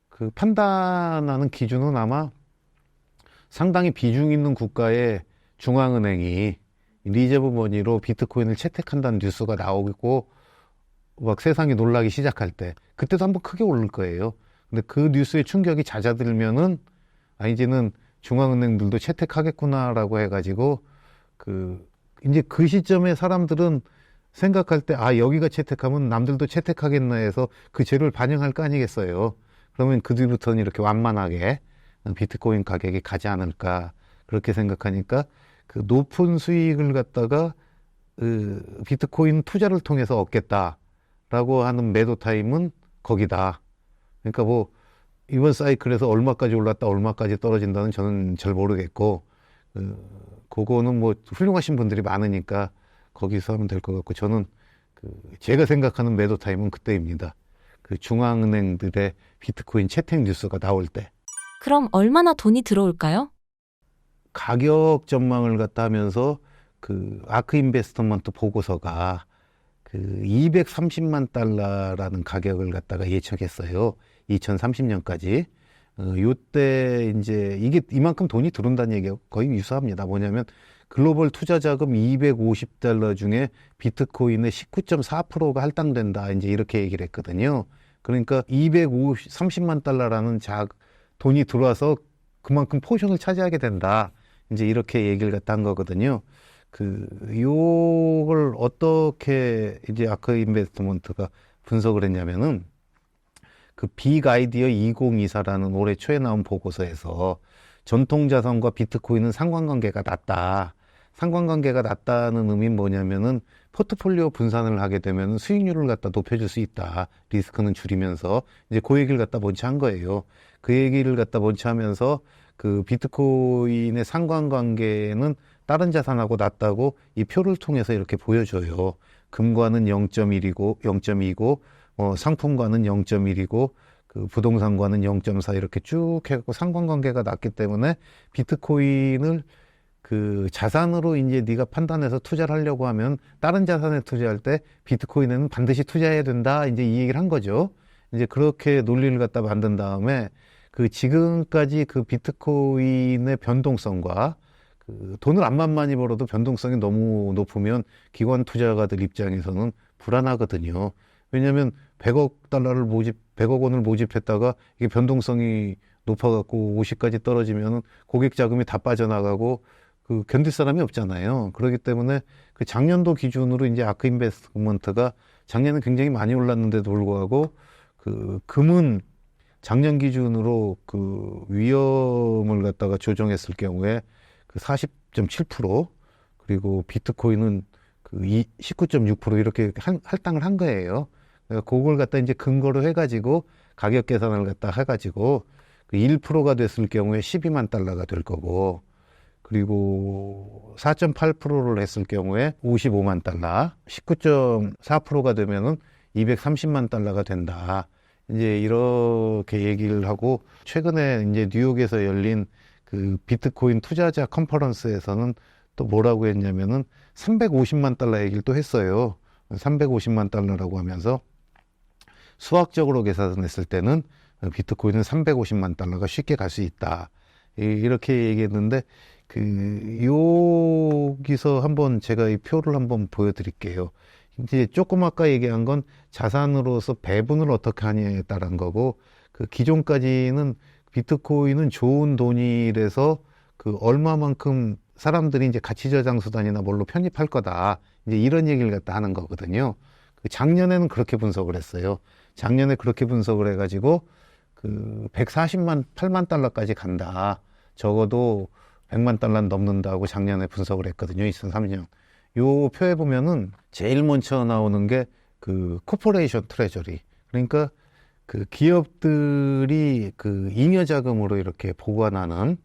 그 판단하는 기준은 아마 상당히 비중 있는 국가의 중앙은행이 리저브 머니로 비트코인을 채택한다는 뉴스가 나오고 막 세상이 놀라기 시작할 때, 그때도 한번 크게 오를 거예요. 근데 그 뉴스의 충격이 잦아들면은 이제는 중앙은행들도 채택하겠구나라고 해가지고 이제 그 시점에 사람들은 생각할 때 여기가 채택하면 남들도 채택하겠나 해서 그 재료를 반영할 거 아니겠어요. 그러면 그 뒤부터는 이렇게 완만하게 비트코인 가격이 가지 않을까, 그렇게 생각하니까 그 높은 수익을 갖다가 비트코인 투자를 통해서 얻겠다라고 하는 매도 타임은 거기다. 그러니까 뭐 이번 사이클에서 얼마까지 올랐다 얼마까지 떨어진다는 저는 잘 모르겠고, 그거는 뭐 훌륭하신 분들이 많으니까 거기서 하면 될 것 같고, 저는 제가 생각하는 매도 타임은 그때입니다. 그 중앙은행들의 비트코인 채택 뉴스가 나올 때. 그럼 얼마나 돈이 들어올까요? 가격 전망을 갖다 하면서 그 아크 인베스트먼트 보고서가 그 230만 달러라는 가격을 갖다가 예측했어요. 2030년까지. 요때 이제 이게 이만큼 돈이 들어온다는 얘기가 거의 유사합니다. 뭐냐면 글로벌 투자 자금 250달러 중에 비트코인의 19.4%가 할당된다. 이제 이렇게 얘기를 했거든요. 그러니까 230만 달러라는 돈이 들어와서 그만큼 포션을 차지하게 된다. 이제 이렇게 얘기를 갖다 한 거거든요. 요걸 어떻게 이제 아크 인베스트먼트가 분석을 했냐면은 그 빅 아이디어 2024라는 올해 초에 나온 보고서에서 전통 자산과 비트코인은 상관관계가 낮다. 상관관계가 낮다는 의미는 뭐냐면은 포트폴리오 분산을 하게 되면 수익률을 갖다 높여줄 수 있다. 리스크는 줄이면서 이제 그 얘기를 갖다 먼저 한 거예요. 그 얘기를 갖다 먼저 하면서 그 비트코인의 상관관계는 다른 자산하고 낮다고 이 표를 통해서 이렇게 보여줘요. 금과는 0.1이고 0.2고 상품과는 0.1이고 그 부동산과는 0.4 이렇게 쭉 해갖고 상관관계가 낮기 때문에 비트코인을 그 자산으로 이제 네가 판단해서 투자를 하려고 하면 다른 자산에 투자할 때 비트코인에는 반드시 투자해야 된다. 이제 이 얘기를 한 거죠. 이제 그렇게 논리를 갖다 만든 다음에 그 지금까지 그 비트코인의 변동성과 그 돈을 암만 많이 벌어도 변동성이 너무 높으면 기관 투자가들 입장에서는 불안하거든요. 왜냐하면 100억 원을 모집했다가 이게 변동성이 높아갖고 50까지 떨어지면 고객 자금이 다 빠져나가고 그 견딜 사람이 없잖아요. 그렇기 때문에 그 작년도 기준으로 이제 아크 인베스트먼트가 작년에 굉장히 많이 올랐는데도 불구하고 그 금은 작년 기준으로 그 위험을 갖다가 조정했을 경우에 그 40.7% 그리고 비트코인은 그 19.6% 이렇게 할당을 한 거예요. 그러니까 그걸 갖다 이제 근거로 해가지고 가격 계산을 갖다 해가지고 그 1%가 됐을 경우에 12만 달러가 될 거고 그리고 4.8%를 했을 경우에 55만 달러, 19.4%가 되면은 230만 달러가 된다. 이제 이렇게 얘기를 하고 최근에 이제 뉴욕에서 열린 그 비트코인 투자자 컨퍼런스에서는 또 뭐라고 했냐면은 350만 달러 얘기를 또 했어요. 350만 달러라고 하면서 수학적으로 계산했을 때는 비트코인은 350만 달러가 쉽게 갈 수 있다. 이렇게 얘기했는데 그 여기서 한번 제가 이 표를 한번 보여드릴게요. 이제 조금 아까 얘기한 건 자산으로서 배분을 어떻게 하냐에 따른 거고 그 기존까지는 비트코인은 좋은 돈이라서 그 얼마만큼 사람들이 이제 가치 저장 수단이나 뭘로 편입할 거다. 이제 이런 얘기를 갖다 하는 거거든요. 그 작년에는 그렇게 분석을 했어요. 작년에 그렇게 분석을 해가지고 그 8만 달러까지 간다. 적어도 100만 달러는 넘는다고 작년에 분석을 했거든요. 2003년. 요 표에 보면은 제일 먼저 나오는 게 그 코퍼레이션 트레저리. 그러니까 그 기업들이 그 잉여 자금으로 이렇게 보관하는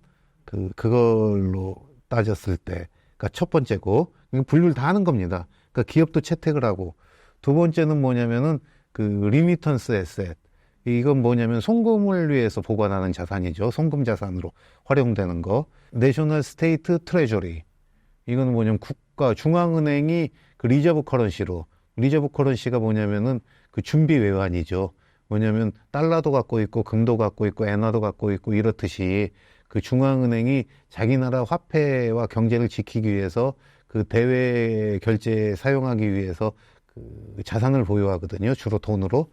그걸로 따졌을 때, 그러니까 첫 번째고 분류를 다 하는 겁니다. 그러니까 기업도 채택을 하고 두 번째는 뭐냐면은 그 리미턴스 에셋. 이건 뭐냐면 송금을 위해서 보관하는 자산이죠. 송금 자산으로 활용되는 거. 내셔널 스테이트 트레저리. 이건 뭐냐면 국가 중앙은행이 그 리저브 커런시로 리저브 커런시가 뭐냐면은 그 준비 외환이죠. 뭐냐면 달러도 갖고 있고 금도 갖고 있고 엔화도 갖고 있고 이렇듯이 그 중앙은행이 자기 나라 화폐와 경제를 지키기 위해서 그 대외 결제에 사용하기 위해서 그 자산을 보유하거든요. 주로 돈으로.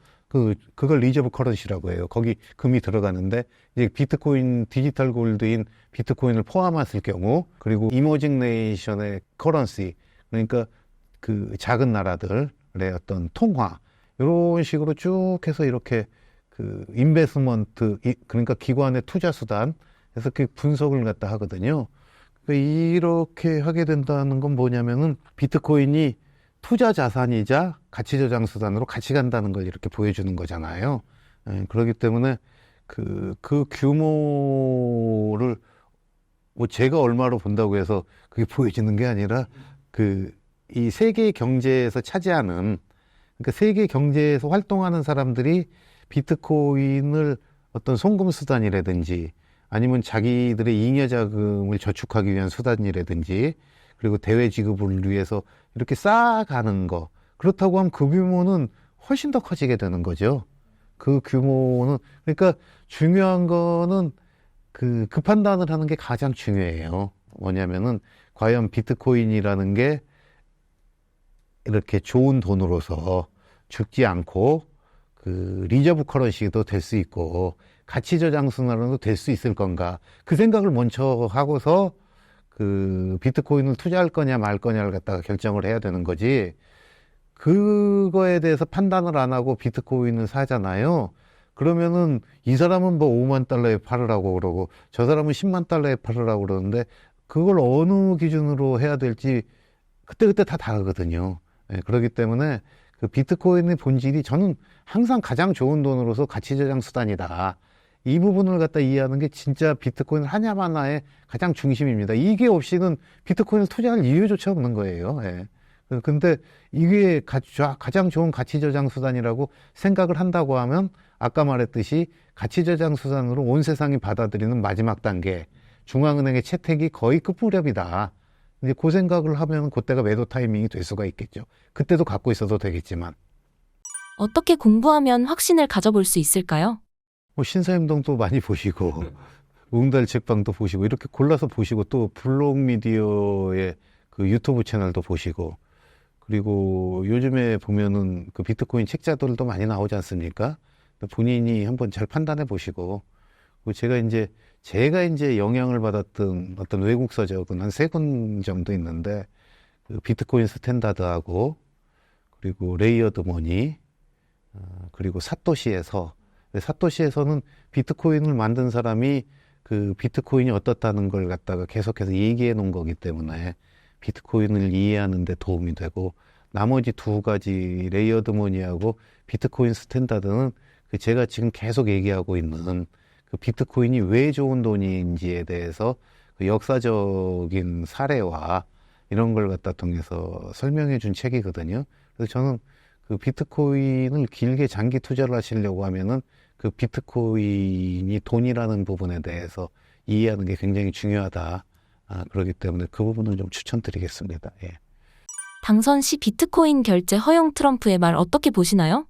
그걸 리저브 커런시라고 해요. 거기 금이 들어가는데, 이제 비트코인, 디지털 골드인 비트코인을 포함했을 경우, 그리고 이머징 네이션의 커런시, 그러니까 그 작은 나라들의 어떤 통화, 이런 식으로 쭉 해서 이렇게 그 인베스먼트, 그러니까 기관의 투자 수단, 해서 그 분석을 갖다 하거든요. 이렇게 하게 된다는 건 뭐냐면은 비트코인이 투자 자산이자 가치 저장 수단으로 같이 간다는 걸 이렇게 보여주는 거잖아요. 그렇기 때문에 그 규모를 뭐 제가 얼마로 본다고 해서 그게 보여지는 게 아니라 이 세계 경제에서 차지하는, 그러니까 세계 경제에서 활동하는 사람들이 비트코인을 어떤 송금 수단이라든지 아니면 자기들의 잉여 자금을 저축하기 위한 수단이라든지 그리고 대외 지급을 위해서 이렇게 쌓아가는 거. 그렇다고 하면 그 규모는 훨씬 더 커지게 되는 거죠. 그 규모는, 그러니까 중요한 거는 그 판단을 하는 게 가장 중요해요. 뭐냐면은 과연 비트코인이라는 게 이렇게 좋은 돈으로서 죽지 않고 그 리저브 커런시도 될 수 있고 가치 저장 수단으로도 될 수 있을 건가. 그 생각을 먼저 하고서 그 비트코인을 투자할 거냐 말 거냐를 갖다가 결정을 해야 되는 거지. 그거에 대해서 판단을 안 하고 비트코인을 사잖아요. 그러면은 이 사람은 뭐 5만 달러에 팔으라고 그러고 저 사람은 10만 달러에 팔으라고 그러는데 그걸 어느 기준으로 해야 될지 그때그때 다 다르거든요. 예, 그렇기 때문에 그 비트코인의 본질이 저는 항상 가장 좋은 돈으로서 가치 저장 수단이다. 이 부분을 갖다 이해하는 게 진짜 비트코인 하나하나의 가장 중심입니다. 이게 없이는 비트코인을 투자할 이유조차 없는 거예요. 예. 근데 이게 가장 좋은 가치 저장 수단이라고 생각을 한다고 하면 아까 말했듯이 가치 저장 수단으로 온 세상이 받아들이는 마지막 단계, 중앙은행의 채택이 거의 끝무렵이다. 이제 그 생각을 하면 그때가 매도 타이밍이 될 수가 있겠죠. 그때도 갖고 있어도 되겠지만. 어떻게 공부하면 확신을 가져볼 수 있을까요? 뭐 신사임당도 많이 보시고 웅달 책방도 보시고 이렇게 골라서 보시고 또 블록 미디어의 그 유튜브 채널도 보시고 그리고 요즘에 보면은 그 비트코인 책자들도 많이 나오지 않습니까? 본인이 한번 잘 판단해 보시고 그리고 제가 이제 영향을 받았던 어떤 외국 서적은 한 3권 정도 있는데 그 비트코인 스탠다드하고 그리고 레이어드 머니 그리고 사토시에서 사토시에서는 비트코인을 만든 사람이 그 비트코인이 어떻다는 걸 갖다가 계속해서 얘기해 놓은 거기 때문에 비트코인을 이해하는 데 도움이 되고 나머지 2가지 레이어드 머니하고 비트코인 스탠다드는 그 제가 지금 계속 얘기하고 있는 그 비트코인이 왜 좋은 돈인지에 대해서 그 역사적인 사례와 이런 걸 갖다 통해서 설명해 준 책이거든요. 그래서 저는 그 비트코인을 길게 장기 투자를 하시려고 하면은 그 비트코인이 돈이라는 부분에 대해서 이해하는 게 굉장히 중요하다. 그렇기 때문에 그 부분을 좀 추천드리겠습니다. 예. 당선 시 비트코인 결제 허용 트럼프의 말 어떻게 보시나요?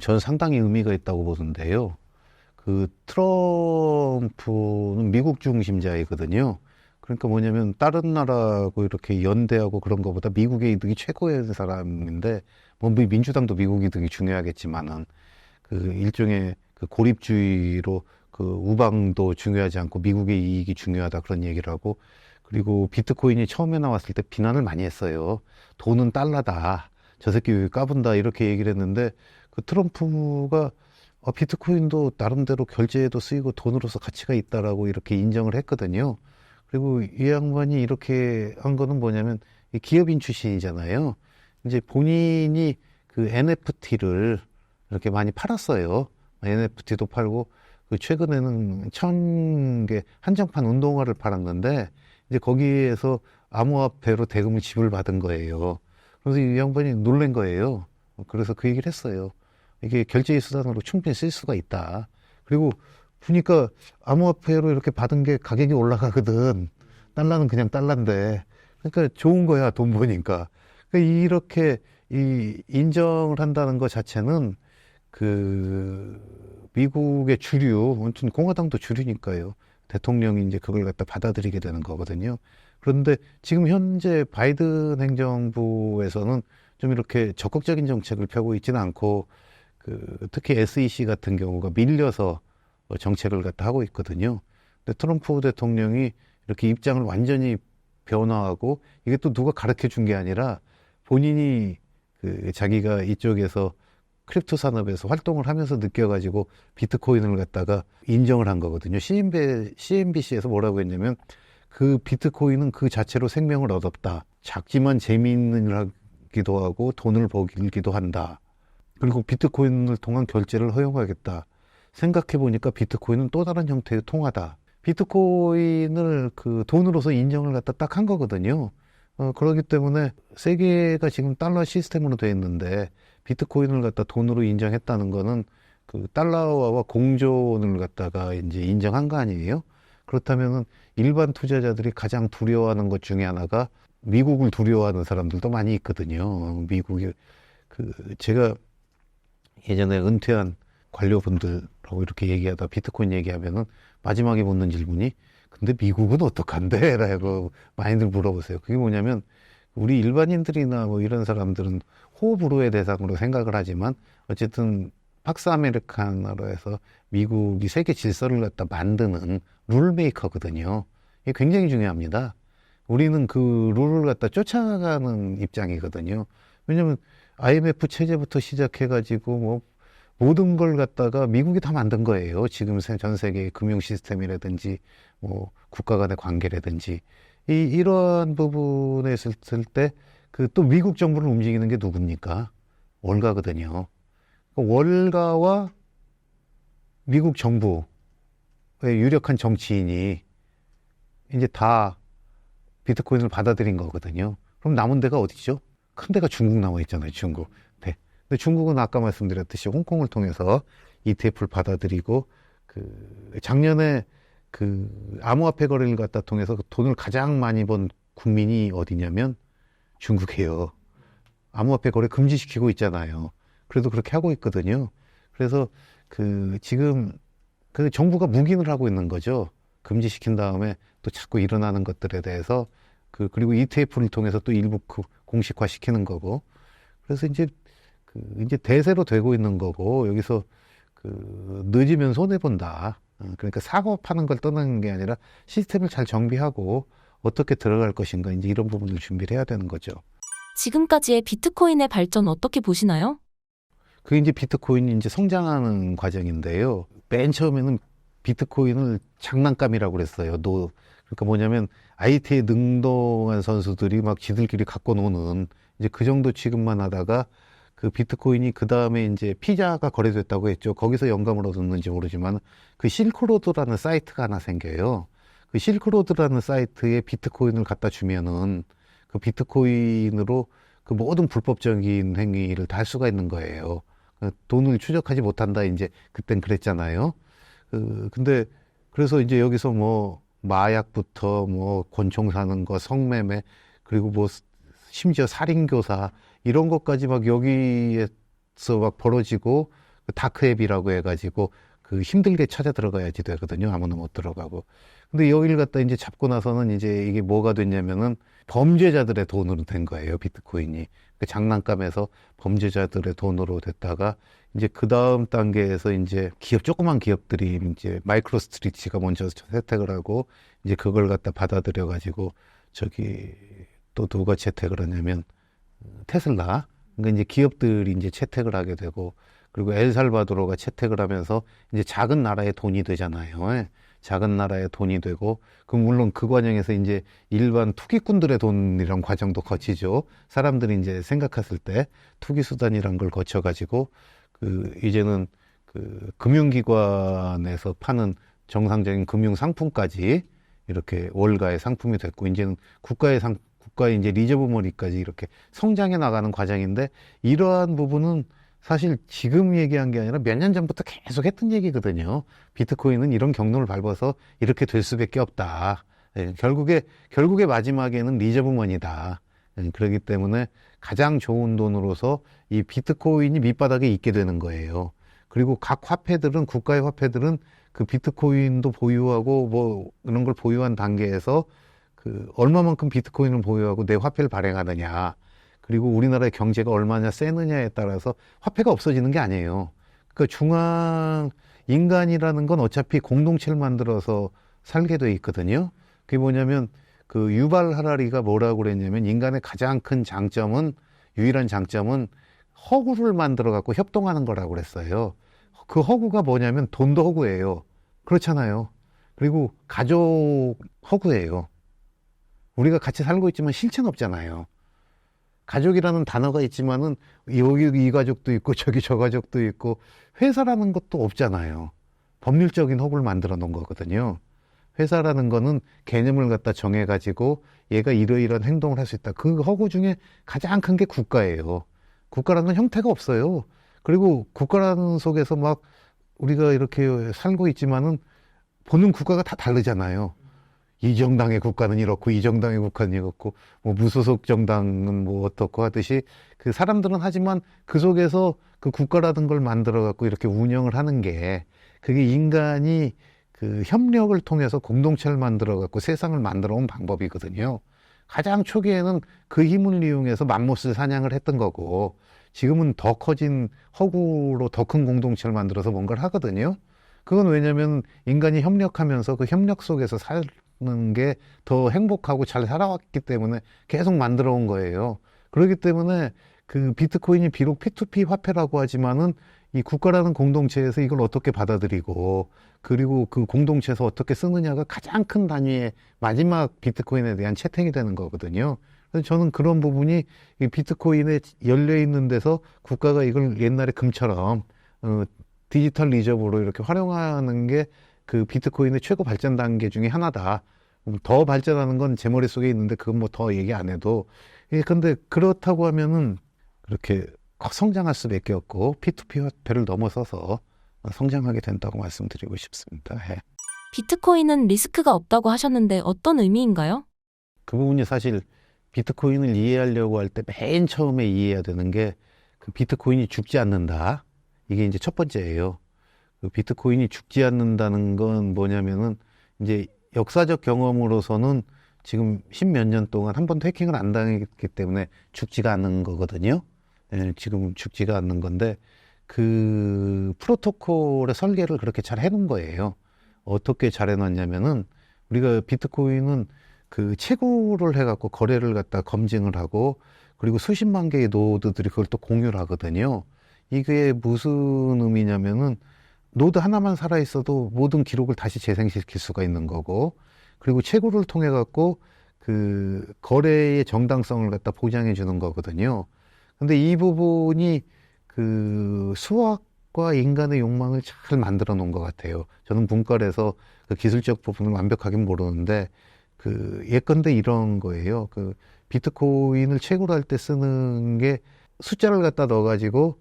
저는 상당히 의미가 있다고 보는데요. 그 트럼프는 미국 중심자이거든요. 그러니까 뭐냐면 다른 나라하고 이렇게 연대하고 그런 것보다 미국의 이득이 최고의 사람인데 뭐 민주당도 미국 이득이 중요하겠지만은 그 일종의 그 고립주의로 그 우방도 중요하지 않고 미국의 이익이 중요하다 그런 얘기를 하고 그리고 비트코인이 처음에 나왔을 때 비난을 많이 했어요. 돈은 달러다. 저 새끼 왜 까분다 이렇게 얘기를 했는데 그 트럼프가 비트코인도 나름대로 결제에도 쓰이고 돈으로서 가치가 있다라고 이렇게 인정을 했거든요. 그리고 이 양반이 이렇게 한 거는 뭐냐면 기업인 출신이잖아요. 이제 본인이 그 NFT를 이렇게 많이 팔았어요. NFT도 팔고 그 최근에는 1000개 한정판 운동화를 팔았는데 이제 거기에서 암호화폐로 대금을 지불받은 거예요. 그래서 이 양반이 놀란 거예요. 그래서 그 얘기를 했어요. 이게 결제 수단으로 충분히 쓸 수가 있다. 그리고 보니까 암호화폐로 이렇게 받은 게 가격이 올라가거든. 달러는 그냥 달러인데. 그러니까 좋은 거야, 돈 버니까. 그러니까 이렇게 인정을 한다는 것 자체는 그 미국의 주류, 아무튼 공화당도 주류니까요. 대통령이 이제 그걸 갖다 받아들이게 되는 거거든요. 그런데 지금 현재 바이든 행정부에서는 좀 이렇게 적극적인 정책을 펴고 있지는 않고 특히 SEC 같은 경우가 밀려서 정책을 갖다 하고 있거든요. 근데 트럼프 대통령이 이렇게 입장을 완전히 변화하고 이게 또 누가 가르쳐 준 게 아니라 본인이 자기가 이쪽에서 크립토 산업에서 활동을 하면서 느껴가지고 비트코인을 갖다가 인정을 한 거거든요. CNBC에서 뭐라고 했냐면 그 비트코인은 그 자체로 생명을 얻었다. 작지만 재미있는 일 하기도 하고 돈을 벌기도 한다. 그리고 비트코인을 통한 결제를 허용하겠다. 생각해 보니까 비트코인은 또 다른 형태의 통화다. 비트코인을 그 돈으로서 인정을 갖다 딱 한 거거든요. 그렇기 때문에 세계가 지금 달러 시스템으로 되어 있는데 비트코인을 갖다 돈으로 인정했다는 거는 그 달러와 공존을 갖다가 이제 인정한 거 아니에요? 그렇다면은 일반 투자자들이 가장 두려워하는 것 중에 하나가 미국을 두려워하는 사람들도 많이 있거든요. 미국이 제가 예전에 은퇴한 관료분들하고 이렇게 얘기하다 비트코인 얘기하면은 마지막에 묻는 질문이 근데 미국은 어떡한데? 라고 많이들 물어보세요. 그게 뭐냐면 우리 일반인들이나 뭐 이런 사람들은 호불호의 대상으로 생각을 하지만 어쨌든 팍스 아메리카노로 해서 미국이 세계 질서를 갖다 만드는 룰 메이커거든요. 이게 굉장히 중요합니다. 우리는 그 룰을 갖다 쫓아가는 입장이거든요. 왜냐면 IMF 체제부터 시작해가지고 뭐 모든 걸 갖다가 미국이 다 만든 거예요. 지금 전 세계의 금융 시스템이라든지 뭐 국가 간의 관계라든지 이러한 부분에 있을 때 그 또 미국 정부를 움직이는 게 누굽니까? 월가거든요. 월가와 미국 정부의 유력한 정치인이 이제 다 비트코인을 받아들인 거거든요. 그럼 남은 데가 어디죠? 큰 데가 중국 나와 있잖아요, 중국. 네. 근데 중국은 아까 말씀드렸듯이 홍콩을 통해서 ETF를 받아들이고, 작년에 암호화폐 거래를 갖다 통해서 그 돈을 가장 많이 번 국민이 어디냐면 중국이에요. 암호화폐 거래 금지시키고 있잖아요. 그래도 그렇게 하고 있거든요. 그래서 지금 정부가 묵인을 하고 있는 거죠. 금지시킨 다음에 또 자꾸 일어나는 것들에 대해서 그리고 ETF를 통해서 또 일부 공식화 시키는 거고. 그래서 이제 대세로 되고 있는 거고, 여기서 늦으면 손해 본다. 그러니까 사고 파는 걸 떠나는 게 아니라 시스템을 잘 정비하고 어떻게 들어갈 것인가, 이제 이런 부분을 준비를 해야 되는 거죠. 지금까지의 비트코인의 발전 어떻게 보시나요? 그게 이제 비트코인이 이제 성장하는 과정인데요. 맨 처음에는 비트코인을 장난감이라고 그랬어요. 그러니까 뭐냐면 IT에 능동한 선수들이 막 지들끼리 갖고 노는 이제 그 정도 취급만 하다가 그 비트코인이 그 다음에 이제 피자가 거래됐다고 했죠. 거기서 영감을 얻었는지 모르지만 그 실크로드라는 사이트가 하나 생겨요. 그 실크로드라는 사이트에 비트코인을 갖다 주면은 그 비트코인으로 그 모든 불법적인 행위를 다 할 수가 있는 거예요. 돈을 추적하지 못한다, 이제 그땐 그랬잖아요. 근데 그래서 이제 여기서 뭐 마약부터 뭐 권총 사는 거, 성매매, 그리고 뭐 심지어 살인교사 이런 것까지 막 여기에서 막 벌어지고, 다크앱이라고 해가지고 힘들게 찾아 들어가야지 되거든요. 아무나 못 들어가고. 근데 여기를 갖다 이제 잡고 나서는 이제 이게 뭐가 됐냐면은 범죄자들의 돈으로 된 거예요, 비트코인이. 그 장난감에서 범죄자들의 돈으로 됐다가 이제 그 다음 단계에서 이제 조그만 기업들이 이제 마이크로 스트리치가 먼저 채택을 하고, 이제 그걸 갖다 받아들여 가지고 또 누가 채택을 하냐면 테슬라. 그러니까 이제 기업들이 이제 채택을 하게 되고, 그리고 엘살바도르가 채택을 하면서 이제 작은 나라의 돈이 되잖아요. 예. 작은 나라의 돈이 되고, 물론 그 과정에서 이제 일반 투기꾼들의 돈이란 과정도 거치죠. 사람들이 이제 생각했을 때 투기 수단이란 걸 거쳐가지고, 이제는 금융기관에서 파는 정상적인 금융 상품까지 이렇게 월가의 상품이 됐고, 이제는 국가의 이제 리저브 머니까지 이렇게 성장해 나가는 과정인데, 이러한 부분은 사실 지금 얘기한 게 아니라 몇 년 전부터 계속 했던 얘기거든요. 비트코인은 이런 경로를 밟아서 이렇게 될 수밖에 없다. 예, 결국에 마지막에는 리저브 머니다. 예, 그렇기 때문에 가장 좋은 돈으로서 이 비트코인이 밑바닥에 있게 되는 거예요. 그리고 각 화폐들은, 국가의 화폐들은 그 비트코인도 보유하고 뭐 이런 걸 보유한 단계에서 얼마만큼 비트코인을 보유하고 내 화폐를 발행하느냐, 그리고 우리나라의 경제가 얼마나 세느냐에 따라서 화폐가 없어지는 게 아니에요. 그러니까 인간이라는 건 어차피 공동체를 만들어서 살게 돼 있거든요. 그게 뭐냐면 유발 하라리가 뭐라고 그랬냐면, 인간의 가장 큰 유일한 장점은 허구를 만들어 갖고 협동하는 거라고 그랬어요. 그 허구가 뭐냐면 돈도 허구예요. 그렇잖아요. 그리고 가족 허구예요. 우리가 같이 살고 있지만 실체는 없잖아요. 가족이라는 단어가 있지만은 여기 이 가족도 있고 저기 저 가족도 있고, 회사라는 것도 없잖아요. 법률적인 허구를 만들어 놓은 거거든요. 회사라는 거는 개념을 갖다 정해가지고 얘가 이러이러한 행동을 할 수 있다. 그 허구 중에 가장 큰 게 국가예요. 국가라는 건 형태가 없어요. 그리고 국가라는 속에서 막 우리가 이렇게 살고 있지만은 보는 국가가 다 다르잖아요. 이 정당의 국가는 이렇고 이 정당의 국가는 이렇고, 뭐 무소속 정당은 뭐 어떻고 하듯이 사람들은 하지만 그 속에서 그 국가라는 걸 만들어 갖고 이렇게 운영을 하는 게, 그게 인간이 협력을 통해서 공동체를 만들어 갖고 세상을 만들어 온 방법이거든요. 가장 초기에는 그 힘을 이용해서 맘모스 사냥을 했던 거고, 지금은 더 커진 허구로 더 큰 공동체를 만들어서 뭔가를 하거든요. 그건 왜냐면 인간이 협력하면서 그 협력 속에서 사는 게 더 행복하고 잘 살아왔기 때문에 계속 만들어 온 거예요. 그렇기 때문에 비트코인이 비록 P2P 화폐라고 하지만은 이 국가라는 공동체에서 이걸 어떻게 받아들이고 그리고 그 공동체에서 어떻게 쓰느냐가 가장 큰 단위의 마지막 비트코인에 대한 채택이 되는 거거든요. 그래서 저는 그런 부분이 이 비트코인에 열려 있는 데서 국가가 이걸 옛날에 금처럼 디지털 리저브로 이렇게 활용하는 게 그 비트코인의 최고 발전 단계 중에 하나다. 더 발전하는 건 제 머릿속에 있는데 그건 뭐 더 얘기 안 해도. 예, 근데 그렇다고 하면은 그렇게 성장할 수밖에 없고 P2P 화폐를 넘어서서 성장하게 된다고 말씀드리고 싶습니다. 예. 비트코인은 리스크가 없다고 하셨는데 어떤 의미인가요? 그 부분이 사실 비트코인을 이해하려고 할 때 맨 처음에 이해해야 되는 게 그 비트코인이 죽지 않는다. 이게 이제 첫 번째예요. 그 비트코인이 죽지 않는다는 건 뭐냐면은 이제 역사적 경험으로서는 지금 십몇 년 동안 한 번도 해킹을 안 당했기 때문에 죽지가 않는 거거든요. 예, 지금 죽지가 않는 건데 그 프로토콜의 설계를 그렇게 잘 해놓은 거예요. 어떻게 잘 해놨냐면은 우리가 비트코인은 그 채굴을 해갖고 거래를 갖다 검증을 하고 그리고 수십만 개의 노드들이 그걸 또 공유를 하거든요. 이게 무슨 의미냐면은 노드 하나만 살아있어도 모든 기록을 다시 재생시킬 수가 있는 거고 그리고 채굴을 통해 갖고 그 거래의 정당성을 갖다 보장해 주는 거거든요. 근데 이 부분이 그 수학과 인간의 욕망을 잘 만들어 놓은 것 같아요. 저는 문과라서 그 기술적 부분을 완벽하게 모르는데 그 예컨대 이런 거예요. 그 비트코인을 채굴할 때 쓰는 게 숫자를 갖다 넣어가지고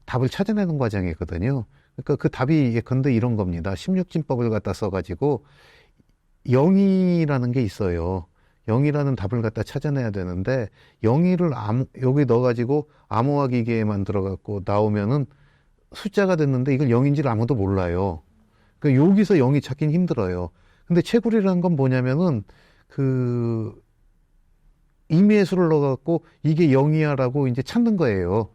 답을 찾아내는 과정이거든요. 그러니까 그 답이 예컨대 이런 겁니다. 16진법을 갖다 써가지고 0이라는 게 있어요. 0이라는 답을 갖다 찾아내야 되는데 0을 여기 넣어가지고 암호화 기계에 만들어갖고 나오면은 숫자가 됐는데 이걸 0인지를 아무도 몰라요. 그러니까 여기서 0이 찾긴 힘들어요. 근데 채굴이라는 건 뭐냐면은 그 임의의 수를 넣어갖고 이게 0이야라고 이제 찾는 거예요.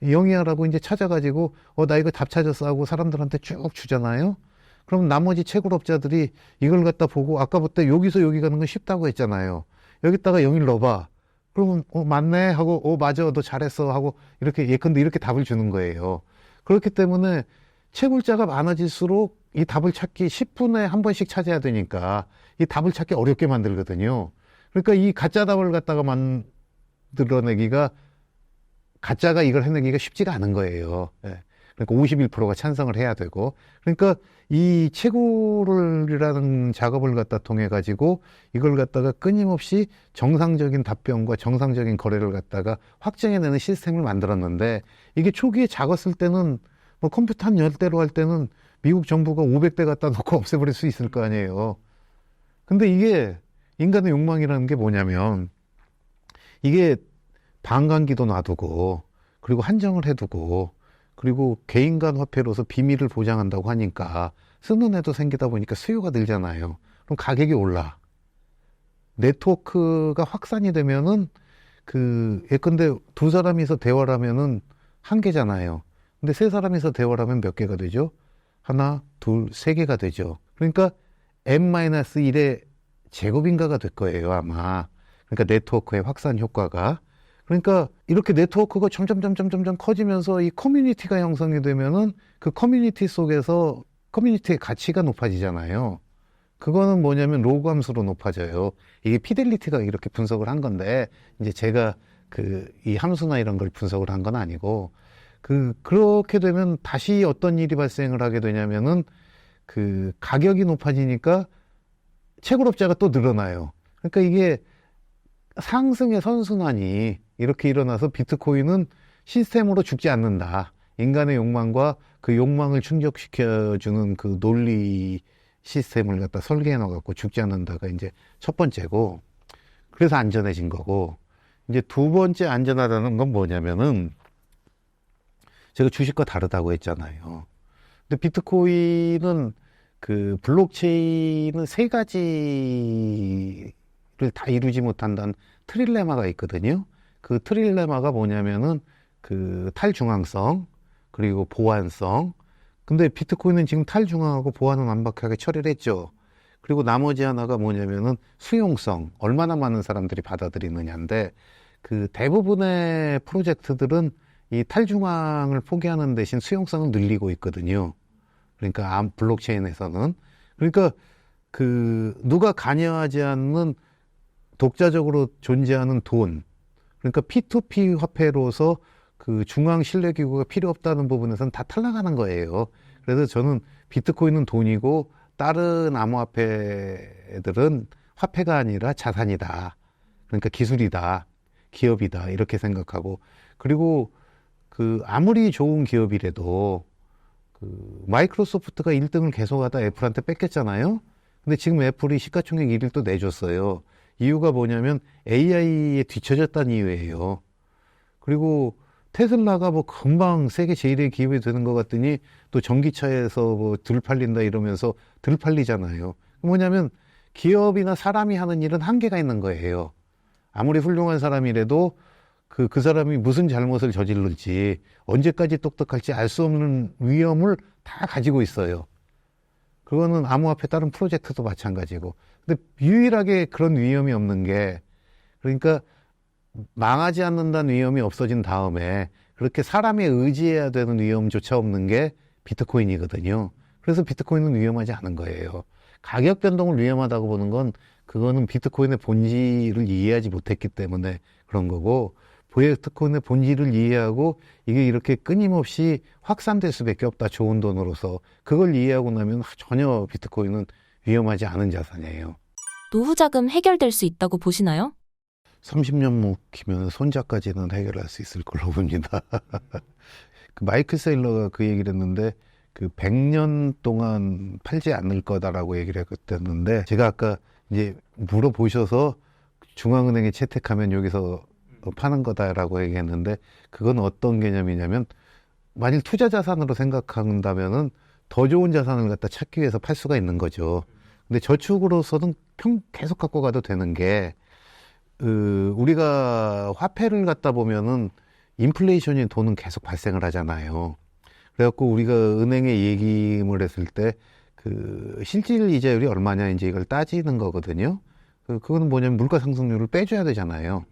0이야라고 이제 찾아가지고 나 이거 답 찾았어 하고 사람들한테 쭉 주잖아요. 그럼 나머지 채굴업자들이 이걸 갖다 보고 아까부터 여기서 여기 가는 건 쉽다고 했잖아요. 여기다가 0을 넣어봐. 그러면 맞네 하고 맞아 너 잘했어 하고 이렇게 예컨대 이렇게 답을 주는 거예요. 그렇기 때문에 채굴자가 많아질수록 이 답을 찾기 10분에 한 번씩 찾아야 되니까 이 답을 찾기 어렵게 만들거든요. 그러니까 이 가짜 답을 갖다가 만들어내기가 가짜가 이걸 해내기가 쉽지가 않은 거예요. 예. 그러니까 51%가 찬성을 해야 되고 그러니까 이 채굴이라는 작업을 갖다 통해 가지고 이걸 갖다가 끊임없이 정상적인 답변과 정상적인 거래를 갖다가 확정해내는 시스템을 만들었는데 이게 초기에 작았을 때는 뭐 컴퓨터 한 10대로 할 때는 미국 정부가 500대 갖다 놓고 없애버릴 수 있을 거 아니에요. 근데 이게 인간의 욕망이라는 게 뭐냐면 이게 반감기도 놔두고 그리고 한정을 해두고 그리고 개인 간 화폐로서 비밀을 보장한다고 하니까 쓰는 애도 생기다 보니까 수요가 늘잖아요. 그럼 가격이 올라. 네트워크가 확산이 되면은 그 예컨대 두 사람이서 대화를 하면은 한 개잖아요. 근데 세 사람이서 대화를 하면 몇 개가 되죠? 하나, 둘, 세 개가 되죠. 그러니까 n-1의 제곱인가가 될 거예요, 아마. 그러니까 네트워크의 확산 효과가. 그러니까 이렇게 네트워크가 점점 커지면서 이 커뮤니티가 형성이 되면은 그 커뮤니티 속에서 커뮤니티의 가치가 높아지잖아요. 그거는 뭐냐면 로그 함수로 높아져요. 이게 피델리티가 이렇게 분석을 한 건데 이제 제가 그 이 함수나 이런 걸 분석을 한 건 아니고 그렇게 되면 다시 어떤 일이 발생을 하게 되냐면은 그 가격이 높아지니까 채굴업자가 또 늘어나요. 그러니까 이게 상승의 선순환이 이렇게 일어나서 비트코인은 시스템으로 죽지 않는다. 인간의 욕망과 그 욕망을 충족시켜주는 그 논리 시스템을 갖다 설계해 놓아갖고 죽지 않는다가 이제 첫 번째고, 그래서 안전해진 거고, 이제 두 번째 안전하다는 건 뭐냐면은, 제가 주식과 다르다고 했잖아요. 근데 비트코인은 그 블록체인은 세 가지를 다 이루지 못한다는 트릴레마가 있거든요. 그 트릴레마가 뭐냐면은 그 탈중앙성, 그리고 보안성. 근데 비트코인은 지금 탈중앙하고 보안은 완벽하게 처리를 했죠. 그리고 나머지 하나가 뭐냐면은 수용성, 얼마나 많은 사람들이 받아들이느냐인데, 그 대부분의 프로젝트들은 이 탈중앙을 포기하는 대신 수용성을 늘리고 있거든요. 그러니까 블록체인에서는. 그러니까 누가 관여하지 않는 독자적으로 존재하는 돈, 그러니까 P2P 화폐로서 중앙 신뢰기구가 필요 없다는 부분에서는 다 탈락하는 거예요. 그래서 저는 비트코인은 돈이고 다른 암호화폐들은 화폐가 아니라 자산이다. 그러니까 기술이다. 기업이다. 이렇게 생각하고, 그리고 아무리 좋은 기업이라도 마이크로소프트가 1등을 계속하다 애플한테 뺏겼잖아요. 근데 지금 애플이 시가총액 1위를 또 내줬어요. 이유가 뭐냐면 AI에 뒤처졌다는 이유예요. 그리고 테슬라가 뭐 금방 세계 제1의 기업이 되는 것 같더니 또 전기차에서 뭐 덜 팔린다 이러면서 덜 팔리잖아요. 뭐냐면 기업이나 사람이 하는 일은 한계가 있는 거예요. 아무리 훌륭한 사람이라도 그 사람이 무슨 잘못을 저질를지 언제까지 똑똑할지 알 수 없는 위험을 다 가지고 있어요. 그거는 암호화폐 다른 프로젝트도 마찬가지고. 근데 유일하게 그런 위험이 없는 게, 그러니까 망하지 않는다는 위험이 없어진 다음에 그렇게 사람에 의지해야 되는 위험조차 없는 게 비트코인이거든요. 그래서 비트코인은 위험하지 않은 거예요. 가격 변동을 위험하다고 보는 건 그거는 비트코인의 본질을 이해하지 못했기 때문에 그런 거고, 비트코인의 본질을 이해하고 이게 이렇게 끊임없이 확산될 수밖에 없다. 좋은 돈으로서. 그걸 이해하고 나면 전혀 비트코인은 위험하지 않은 자산이에요. 노후 자금 해결될 수 있다고 보시나요? 30년 묵히면 손자까지는 해결할 수 있을 걸로 봅니다. 마이클 세일러가 그 얘기를 했는데 100년 동안 팔지 않을 거다라고 얘기를 했었는데, 제가 아까 이제 물어보셔서 중앙은행에 채택하면 여기서 파는 거다라고 얘기했는데, 그건 어떤 개념이냐면, 만일 투자 자산으로 생각한다면은 더 좋은 자산을 갖다 찾기 위해서 팔 수가 있는 거죠. 근데 저축으로서는 계속 갖고 가도 되는 게, 우리가 화폐를 갖다 보면은 인플레이션이 돈은 계속 발생을 하잖아요. 그래갖고 우리가 은행에 예금을 했을 때 실질 이자율이 얼마냐 이제 이걸 따지는 거거든요. 그거는 뭐냐면 물가 상승률을 빼줘야 되잖아요.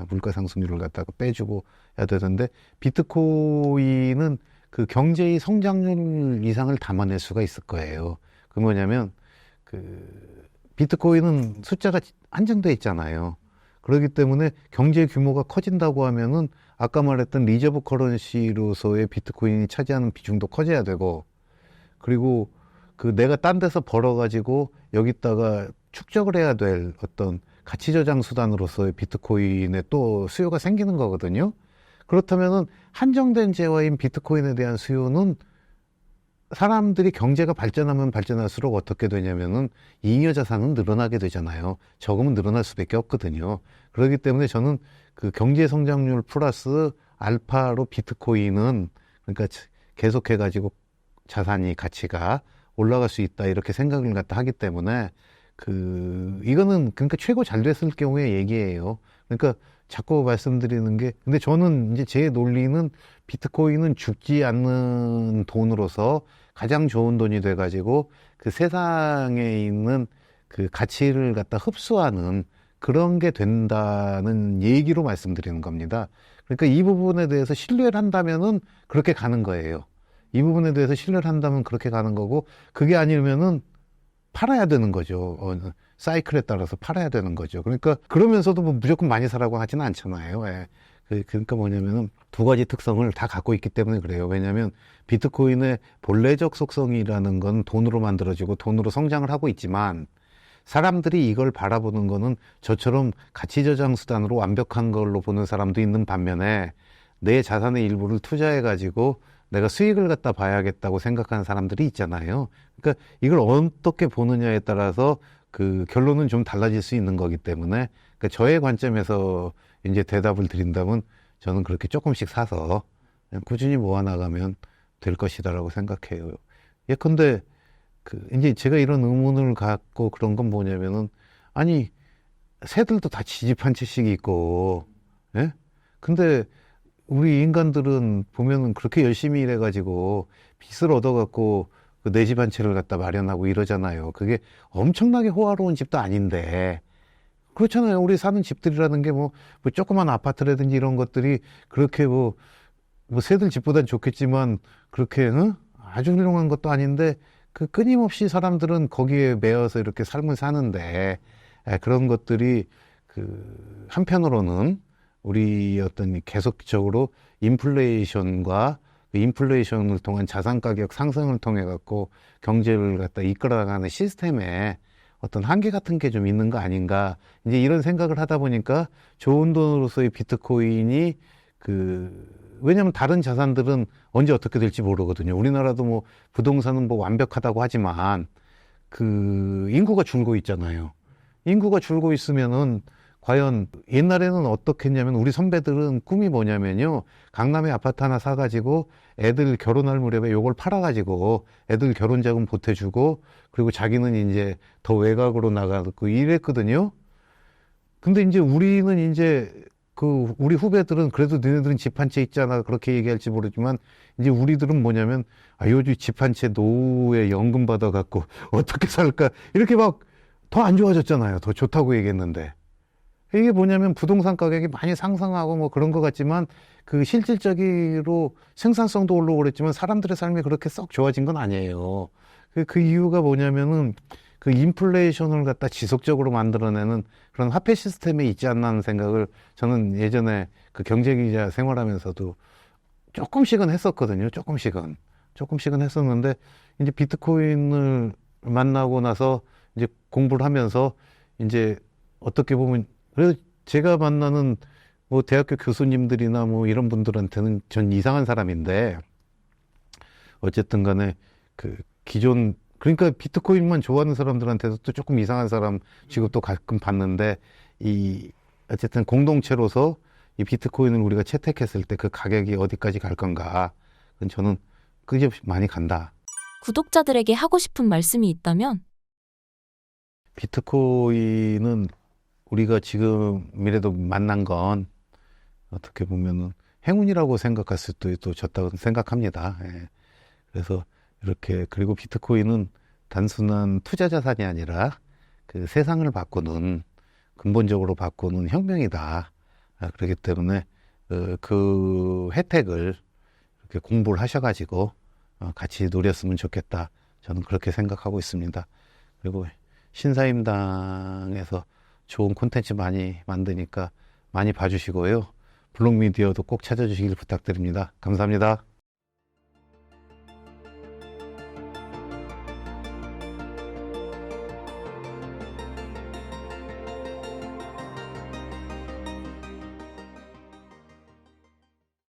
물가 상승률을 갖다가 빼주고 해야 되는데, 비트코인은 경제의 성장률 이상을 담아낼 수가 있을 거예요. 그 뭐냐면 비트코인은 숫자가 한정돼 있잖아요. 그렇기 때문에 경제 규모가 커진다고 하면은 아까 말했던 리저브 커런시로서의 비트코인이 차지하는 비중도 커져야 되고, 그리고 내가 딴 데서 벌어가지고 여기다가 축적을 해야 될 어떤 가치 저장 수단으로서의 비트코인에 또 수요가 생기는 거거든요. 그렇다면은 한정된 재화인 비트코인에 대한 수요는 사람들이 경제가 발전하면 발전할수록 어떻게 되냐면은 잉여 자산은 늘어나게 되잖아요. 적으면 늘어날 수밖에 없거든요. 그렇기 때문에 저는 경제 성장률 플러스 알파로 비트코인은, 그러니까 계속해가지고 자산이 가치가 올라갈 수 있다 이렇게 생각을 갖다 하기 때문에 이거는 그러니까 최고 잘 됐을 경우의 얘기예요. 그러니까 자꾸 말씀드리는 게, 근데 저는 이제 제 논리는 비트코인은 죽지 않는 돈으로서 가장 좋은 돈이 돼가지고 세상에 있는 가치를 갖다 흡수하는 그런 게 된다는 얘기로 말씀드리는 겁니다. 그러니까 이 부분에 대해서 신뢰를 한다면은 그렇게 가는 거예요. 이 부분에 대해서 신뢰를 한다면 그렇게 가는 거고, 그게 아니면은 팔아야 되는 거죠. 사이클에 따라서 팔아야 되는 거죠. 그러니까 그러면서도 뭐 무조건 많이 사라고 하지는 않잖아요. 예. 그러니까 뭐냐면은 두 가지 특성을 다 갖고 있기 때문에 그래요. 왜냐하면 비트코인의 본래적 속성이라는 건 돈으로 만들어지고 돈으로 성장을 하고 있지만, 사람들이 이걸 바라보는 거는 저처럼 가치 저장 수단으로 완벽한 걸로 보는 사람도 있는 반면에, 내 자산의 일부를 투자해 가지고 내가 수익을 갖다 봐야겠다고 생각하는 사람들이 있잖아요. 그러니까 이걸 어떻게 보느냐에 따라서 결론은 좀 달라질 수 있는 거기 때문에, 그러니까 저의 관점에서 이제 대답을 드린다면 저는 그렇게 조금씩 사서 그냥 꾸준히 모아나가면 될 것이다라고 생각해요. 예컨대 이제 제가 이런 의문을 갖고 그런 건 뭐냐면은, 아니 새들도 다 지집 한 채씩 있고, 예? 근데 우리 인간들은 보면은 그렇게 열심히 일해가지고 빚을 얻어갖고 내 집 한 채를 갖다 마련하고 이러잖아요. 그게 엄청나게 호화로운 집도 아닌데, 그렇잖아요. 우리 사는 집들이라는 게 뭐 조그만 아파트라든지 이런 것들이 그렇게 뭐 새들 집보단 좋겠지만 그렇게 아주 훌륭한 것도 아닌데 그 끊임없이 사람들은 거기에 매여서 이렇게 삶을 사는데 그런 것들이 그 한편으로는 우리 어떤 계속적으로 인플레이션과 그 인플레이션을 통한 자산 가격 상승을 통해 갖고 경제를 갖다 이끌어가는 시스템에 어떤 한계 같은 게 좀 있는 거 아닌가 이제 이런 생각을 하다 보니까 좋은 돈으로서의 비트코인이 왜냐면 다른 자산들은 언제 어떻게 될지 모르거든요. 우리나라도 뭐 부동산은 뭐 완벽하다고 하지만 그 인구가 줄고 있잖아요. 인구가 줄고 있으면은 과연 옛날에는 어떻게 했냐면 우리 선배들은 꿈이 뭐냐면요. 강남에 아파트 하나 사가지고 애들 결혼할 무렵에 요걸 팔아가지고 애들 결혼 자금 보태주고 그리고 자기는 이제 더 외곽으로 나가고 이랬거든요. 근데 이제 우리는 이제 우리 후배들은 그래도 너네들은 집 한 채 있잖아. 그렇게 얘기할지 모르지만 이제 우리들은 뭐냐면 요즘 집 한 채 노후에 연금 받아갖고 어떻게 살까. 이렇게 막 더 안 좋아졌잖아요. 더 좋다고 얘기했는데. 이게 뭐냐면 부동산 가격이 많이 상승하고 뭐 그런 것 같지만 그 실질적으로 생산성도 올라오고 그랬지만 사람들의 삶이 그렇게 썩 좋아진 건 아니에요. 그 이유가 뭐냐면은 그 인플레이션을 갖다 지속적으로 만들어내는 그런 화폐 시스템에 있지 않나 하는 생각을 저는 예전에 그 경제기자 생활하면서도 조금씩은 했었거든요. 조금씩은 했었는데 이제 비트코인을 만나고 나서 이제 공부를 하면서 이제 어떻게 보면 그래서 제가 만나는 뭐 대학교 교수님들이나 뭐 이런 분들한테는 전 이상한 사람인데 어쨌든 간에 그 기존 그러니까 비트코인만 좋아하는 사람들한테도 또 조금 이상한 사람 취급도 가끔 받는데 어쨌든 공동체로서 이 비트코인을 우리가 채택했을 때 그 가격이 어디까지 갈 건가 그건 저는 그게 많이 간다. 구독자들에게 하고 싶은 말씀이 있다면? 비트코인은 우리가 지금이라도 만난 건 어떻게 보면은 행운이라고 생각할 수도 또 좋다고 생각합니다. 예. 그래서 이렇게 그리고 비트코인은 단순한 투자 자산이 아니라 그 세상을 바꾸는 근본적으로 바꾸는 혁명이다. 그렇기 때문에 그 혜택을 이렇게 공부를 하셔가지고 같이 누렸으면 좋겠다. 저는 그렇게 생각하고 있습니다. 그리고 신사임당에서 좋은 콘텐츠 많이 만드니까 많이 봐주시고요. 블록미디어도 꼭 찾아주시길 부탁드립니다. 감사합니다.